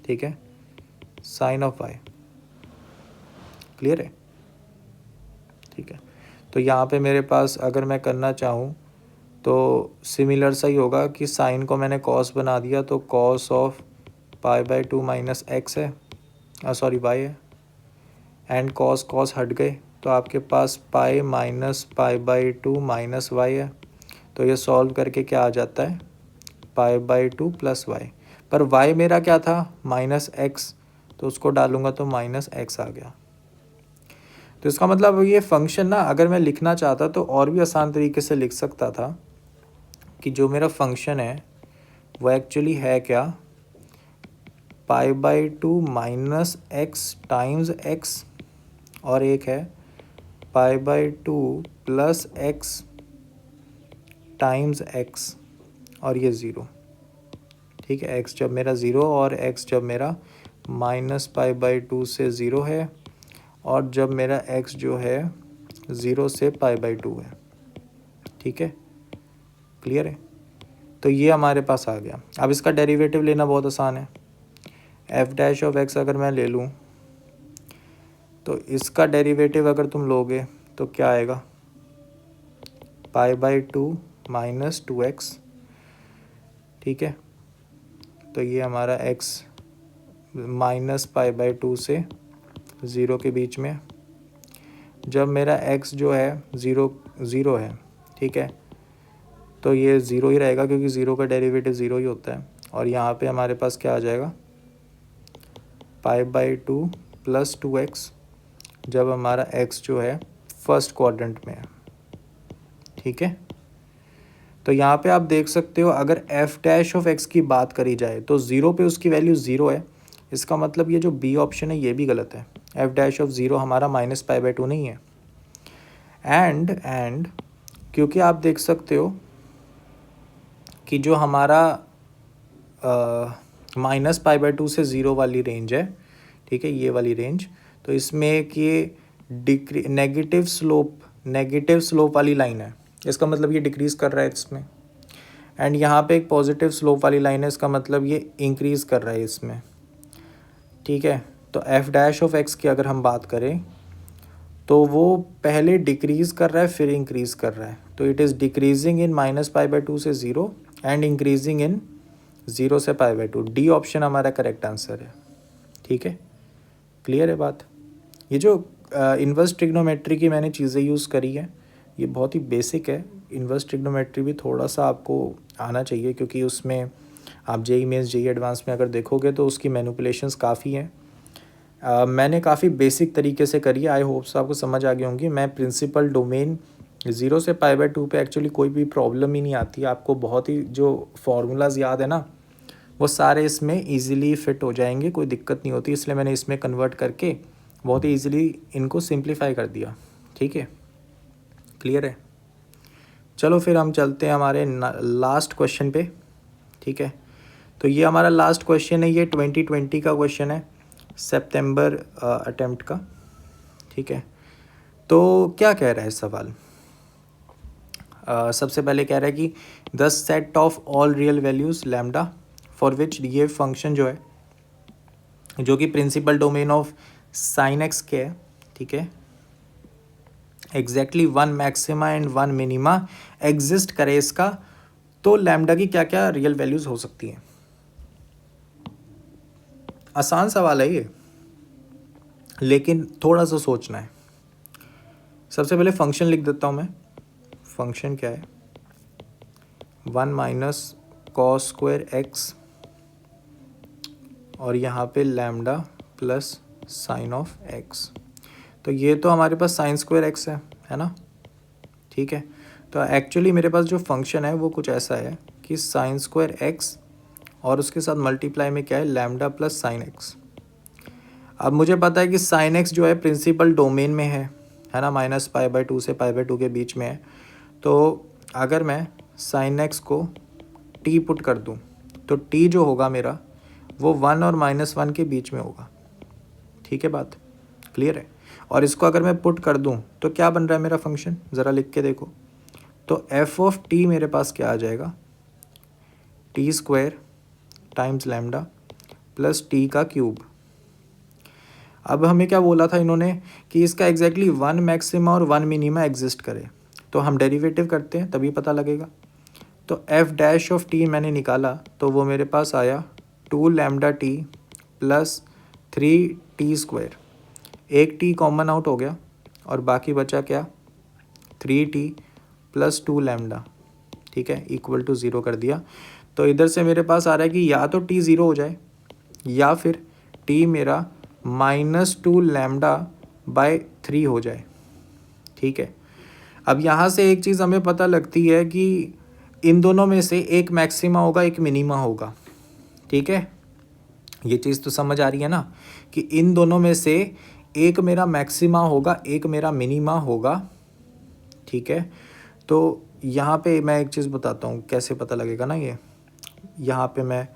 A: ठीक है, साइन ऑफ वाई, क्लियर है, ठीक है। तो यहाँ पे मेरे पास अगर मैं करना चाहूँ तो सिमिलर सा ही होगा कि साइन को मैंने कॉस बना दिया, तो कॉस ऑफ π/2 माइनस एक्स है, सॉरी वाई है, एंड कॉस कॉस हट गए, तो आपके पास पाई माइनस π/2 माइनस वाई है। तो ये सॉल्व करके क्या आ जाता है, pi by two plus y, पर वाई मेरा क्या था माइनस एक्स, तो उसको डालूंगा तो माइनस एक्स आ गया। तो इसका मतलब ये फंक्शन ना अगर मैं लिखना चाहता तो और भी आसान तरीके से लिख सकता था कि जो मेरा फंक्शन है वो एक्चुअली है क्या, पाई by to minus x times x, और एक है pi by two plus x times x, और ये ज़ीरो। ठीक है, एक्स जब मेरा ज़ीरो और एक्स जब मेरा माइनस पाई बाई टू से ज़ीरो है, और जब मेरा एक्स जो है ज़ीरो से पाई बाई टू है। ठीक है, क्लियर है। तो ये हमारे पास आ गया। अब इसका डेरिवेटिव लेना बहुत आसान है। एफ डैश ऑफ एक्स अगर मैं ले लूँ तो इसका डेरिवेटिव अगर तुम लोगे तो क्या आएगा, पाई by to minus two x. ठीक है, तो ये हमारा x minus pi by two से ज़ीरो के बीच में, जब मेरा एक्स जो है ज़ीरो है, ठीक है, तो ये ज़ीरो ही रहेगा क्योंकि ज़ीरो का डेरिवेटिव ज़ीरो ही होता है। और यहाँ पे हमारे पास क्या आ जाएगा, पाई by two plus two x, जब हमारा एक्स जो है फर्स्ट क्वाड्रेंट में है। ठीक है, तो यहाँ पे आप देख सकते हो अगर एफ डैश ऑफ एक्स की बात करी जाए तो ज़ीरो पे उसकी वैल्यू ज़ीरो है, इसका मतलब ये जो बी ऑप्शन है ये भी गलत है। एफ डैश ऑफ ज़ीरो हमारा माइनस पाई बाई टू नहीं है। एंड क्योंकि आप देख सकते हो कि जो हमारा माइनस पाई बाई टू से ज़ीरो वाली रेंज है, ठीक है, ये वाली रेंज, तो इसमें एक ये नेगेटिव स्लोप वाली लाइन है, इसका मतलब ये डिक्रीज़ कर रहा है इसमें। एंड यहाँ पे एक पॉजिटिव स्लोप वाली लाइन है, इसका मतलब ये इंक्रीज़ कर रहा है इसमें। ठीक है, तो एफ डैश ऑफ एक्स की अगर हम बात करें तो वो पहले डिक्रीज़ कर रहा है फिर इंक्रीज़ कर रहा है, तो it is decreasing in minus pi by two से zero and increasing in zero से pi by two. D option हमारा करेक्ट आंसर है। ठीक है, क्लियर है बात। ये जो इन्वर्स ट्रिग्नोमेट्री की मैंने चीज़ें यूज़ करी है ये बहुत ही बेसिक है। इन्वर्स ट्रिग्नोमेट्री भी थोड़ा सा आपको आना चाहिए क्योंकि उसमें आप जेई मेंस जेई एडवांस में अगर देखोगे तो उसकी मैनिपुलेशंस काफ़ी हैं। मैंने काफ़ी बेसिक तरीके से करी है, आई होप से आपको समझ आ गई होंगी। मैं प्रिंसिपल डोमेन ज़ीरो से पाई बाई टू पे एक्चुअली कोई भी प्रॉब्लम ही नहीं आती। आपको बहुत ही जो फार्मूलाज याद है ना वो सारे इसमें इजीली फिट हो जाएंगे, कोई दिक्कत नहीं होती, इसलिए मैंने इसमें कन्वर्ट करके बहुत ही इजीली इनको सिंप्लीफाई कर दिया। ठीक है, क्लियर है। चलो फिर हम चलते हैं हमारे लास्ट क्वेश्चन पे। ठीक है, तो ये हमारा लास्ट क्वेश्चन है, ये 2020 का क्वेश्चन है, सितंबर अटेम्प्ट का। ठीक है, तो क्या कह रहा है सवाल, सबसे पहले कह रहा है कि the set of all real values lambda for which, ये फंक्शन जो है जो कि principal domain of sine x के है, ठीक है, exactly one maxima and one minima exist करे इसका, तो लैम्डा की क्या क्या रियल वैल्यूज़ हो सकती हैं। आसान सवाल है ये, लेकिन थोड़ा सा सोचना है। सबसे पहले फंक्शन लिख देता हूँ मैं। फंक्शन क्या है, one minus cos square x और यहाँ पे lambda plus sign of x. तो ये तो हमारे पास साइन स्क्वायर एक्स है ना। ठीक है, तो एक्चुअली मेरे पास जो फंक्शन है वो कुछ ऐसा है कि साइन स्क्वायर एक्स और उसके साथ मल्टीप्लाई में क्या है, लैम्डा प्लस साइन एक्स। अब मुझे पता है कि साइन एक्स जो है प्रिंसिपल डोमेन में है ना, माइनस पाई बाई टू से पाई बाई टू के बीच में है। तो अगर मैं साइन एक्स को टी पुट कर दूं तो टी जो होगा मेरा वो वन और माइनस वन के बीच में होगा। ठीक है, बात क्लियर है। और इसको अगर मैं पुट कर दूं तो क्या बन रहा है मेरा फंक्शन, ज़रा लिख के देखो। तो एफ ऑफ टी मेरे पास क्या आ जाएगा, T square times lambda plus T का क्यूब। अब हमें क्या बोला था इन्होंने कि इसका एग्जैक्टली वन मैक्सिमा और वन मिनिमा एग्जिस्ट करे, तो हम डेरिवेटिव करते हैं तभी पता लगेगा। तो एफ डैश ऑफ टी मैंने निकाला तो वो मेरे पास आया two lambda t plus three t square. एक टी कॉमन आउट हो गया और बाकी बचा क्या, three t plus two lambda. ठीक है, इक्वल टू ज़ीरो कर दिया। तो इधर से मेरे पास आ रहा है कि या तो टी ज़ीरो हो जाए या फिर टी मेरा -2 लैम्डा बाय 3 हो जाए, ठीक है। अब यहाँ से एक चीज़ हमें पता लगती है कि इन दोनों में से एक मैक्सिमा होगा, एक मिनिमा होगा, ठीक है। ये चीज़ तो समझ आ रही है ना कि इन दोनों में से एक मेरा मैक्सिमा होगा, एक मेरा मिनिमा होगा, ठीक है। तो यहाँ पे मैं एक चीज़ बताता हूँ कैसे पता लगेगा ना। ये यहाँ पे मैं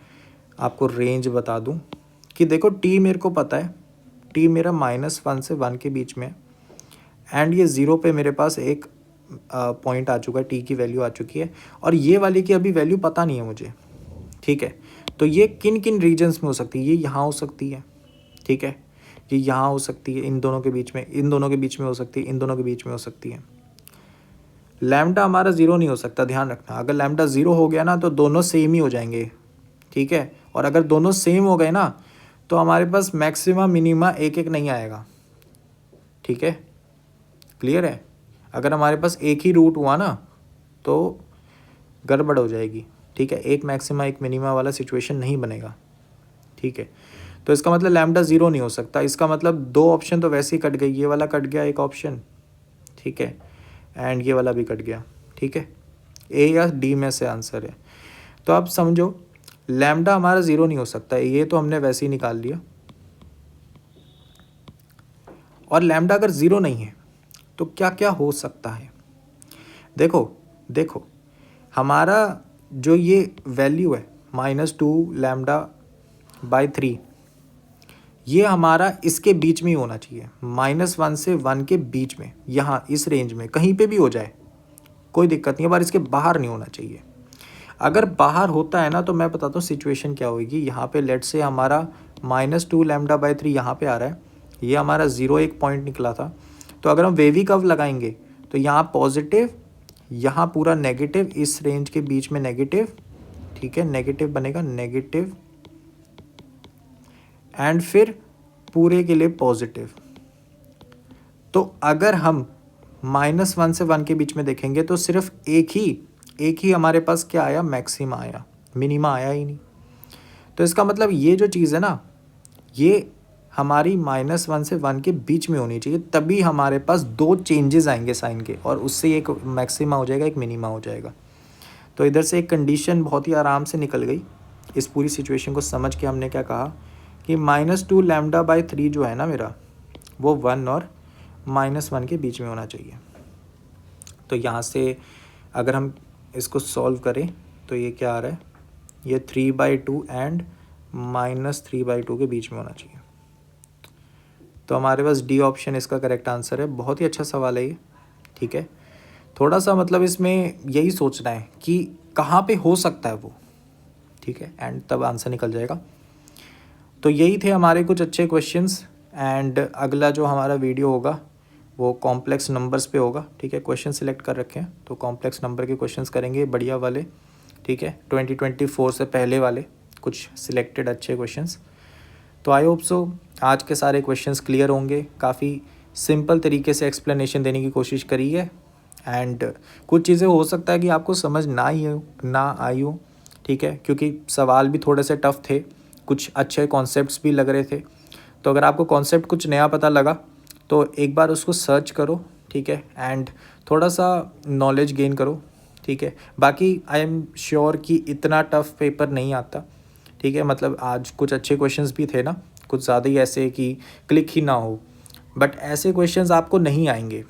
A: आपको रेंज बता दूँ कि देखो टी मेरे को पता है, टी मेरा -1 से 1 के बीच में, एंड ये 0 पे मेरे पास एक पॉइंट आ चुका है, टी की वैल्यू आ चुकी है, और ये वाली की अभी वैल्यू पता नहीं है मुझे, ठीक है। तो ये किन किन रीजन्स में हो सकती है, ये यहाँ हो सकती है, ठीक है, ये यहाँ हो सकती है, इन दोनों के बीच में, इन दोनों के बीच में हो सकती है, इन दोनों के बीच में हो सकती है। लैम्डा हमारा 0 नहीं हो सकता, ध्यान रखना। अगर लैम्डा 0 हो गया ना तो दोनों सेम ही हो जाएंगे, ठीक है। और अगर दोनों सेम हो गए ना तो हमारे पास मैक्सिमा मिनिमा एक एक नहीं आएगा, ठीक है, क्लियर है। अगर हमारे पास एक ही रूट हुआ ना तो गड़बड़ हो जाएगी, ठीक है, एक मैक्सिमा एक मिनिमा वाला सिचुएशन नहीं बनेगा, ठीक है। तो इसका मतलब लैम्डा 0 नहीं हो सकता, इसका मतलब दो ऑप्शन तो वैसे ही कट गई, ये वाला कट गया एक ऑप्शन, ठीक है, एंड ये वाला भी कट गया, ठीक है। ए या डी में से आंसर है। तो आप समझो लैम्डा हमारा 0 नहीं हो सकता, ये तो हमने वैसे ही निकाल लिया। और लैम्डा अगर 0 नहीं है तो क्या क्या हो सकता है। देखो देखो हमारा जो ये वैल्यू है -2 लैम्डा बाय 3, ये हमारा इसके बीच में ही होना चाहिए, -1 से 1 के बीच में, यहाँ इस रेंज में कहीं पे भी हो जाए कोई दिक्कत नहीं है, पर इसके बाहर नहीं होना चाहिए। अगर बाहर होता है ना तो मैं बताता हूँ सिचुएशन क्या होगी। यहाँ पे लेट से हमारा -2 लैम्डा बाय 3 यहाँ पे आ रहा है, ये हमारा 0 एक पॉइंट निकला था। तो अगर हम वेवी कर्व लगाएंगे तो यहाँ पॉजिटिव, यहाँ पूरा नेगेटिव, इस रेंज के बीच में नेगेटिव, ठीक है, नेगेटिव बनेगा, नेगेटिव, एंड फिर पूरे के लिए पॉजिटिव। तो अगर हम -1 से 1 के बीच में देखेंगे तो सिर्फ एक ही हमारे पास क्या आया, मैक्सिमा आया, मिनिमा आया ही नहीं। तो इसका मतलब ये जो चीज़ है ना, ये हमारी -1 से 1 के बीच में होनी चाहिए, तभी हमारे पास दो चेंजेस आएंगे साइन के, और उससे एक मैक्सिमा हो जाएगा, एक मिनिमा हो जाएगा। तो इधर से एक कंडीशन बहुत ही आराम से निकल गई। इस पूरी सिचुएशन को समझ के हमने क्या कहा कि -2 लैम्डा बाय 3 जो है ना मेरा, वो 1 और -1 के बीच में होना चाहिए। तो यहाँ से अगर हम इसको सॉल्व करें तो ये क्या आ रहा है, ये 3/2 एंड -3/2 के बीच में होना चाहिए। तो हमारे पास डी ऑप्शन इसका करेक्ट आंसर है। बहुत ही अच्छा सवाल है ये, ठीक है। थोड़ा सा मतलब इसमें यही सोचना है कि कहाँ पे हो सकता है वो, ठीक है, एंड तब आंसर निकल जाएगा। तो यही थे हमारे कुछ अच्छे क्वेश्चंस, एंड अगला जो हमारा वीडियो होगा वो कॉम्प्लेक्स नंबर्स पे होगा, ठीक है। क्वेश्चन सिलेक्ट कर रखे हैं तो कॉम्प्लेक्स नंबर के क्वेश्चंस करेंगे, बढ़िया वाले, ठीक है, 2024 से पहले वाले कुछ सिलेक्टेड अच्छे क्वेश्चंस। तो आई होप सो आज के सारे क्वेश्चंस क्लियर होंगे। काफ़ी सिंपल तरीके से एक्सप्लेनेशन देने की कोशिश करी है, एंड कुछ चीज़ें हो सकता है कि आपको समझ ना आई हो, ठीक है, क्योंकि सवाल भी थोड़े से टफ थे, कुछ अच्छे कॉन्सेप्ट्स भी लग रहे थे। तो अगर आपको कॉन्सेप्ट कुछ नया पता लगा तो एक बार उसको सर्च करो, ठीक है, एंड थोड़ा सा नॉलेज गेन करो, ठीक है। बाकी आई एम श्योर कि इतना टफ पेपर नहीं आता, ठीक है। मतलब आज कुछ अच्छे क्वेश्चंस भी थे ना, कुछ ज़्यादा ही ऐसे कि क्लिक ही ना हो, बट ऐसे क्वेश्चंस आपको नहीं आएंगे।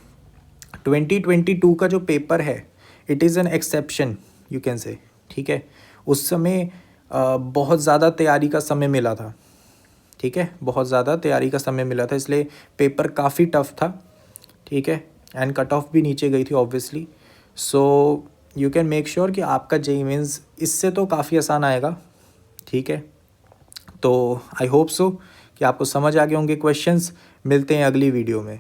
A: 2022 का जो पेपर है it is an exception you can say, ठीक है। उस समय बहुत ज़्यादा तैयारी का समय मिला था, ठीक है, बहुत ज़्यादा तैयारी का समय मिला था, इसलिए पेपर काफ़ी टफ था, ठीक है, एंड कट ऑफ भी नीचे गई थी obviously. So you can make sure कि आपका जेईई मेंस इससे तो काफ़ी आसान आएगा, ठीक है। तो आई होप सो कि आपको समझ आ गए होंगे क्वेश्चंस। मिलते हैं अगली वीडियो में।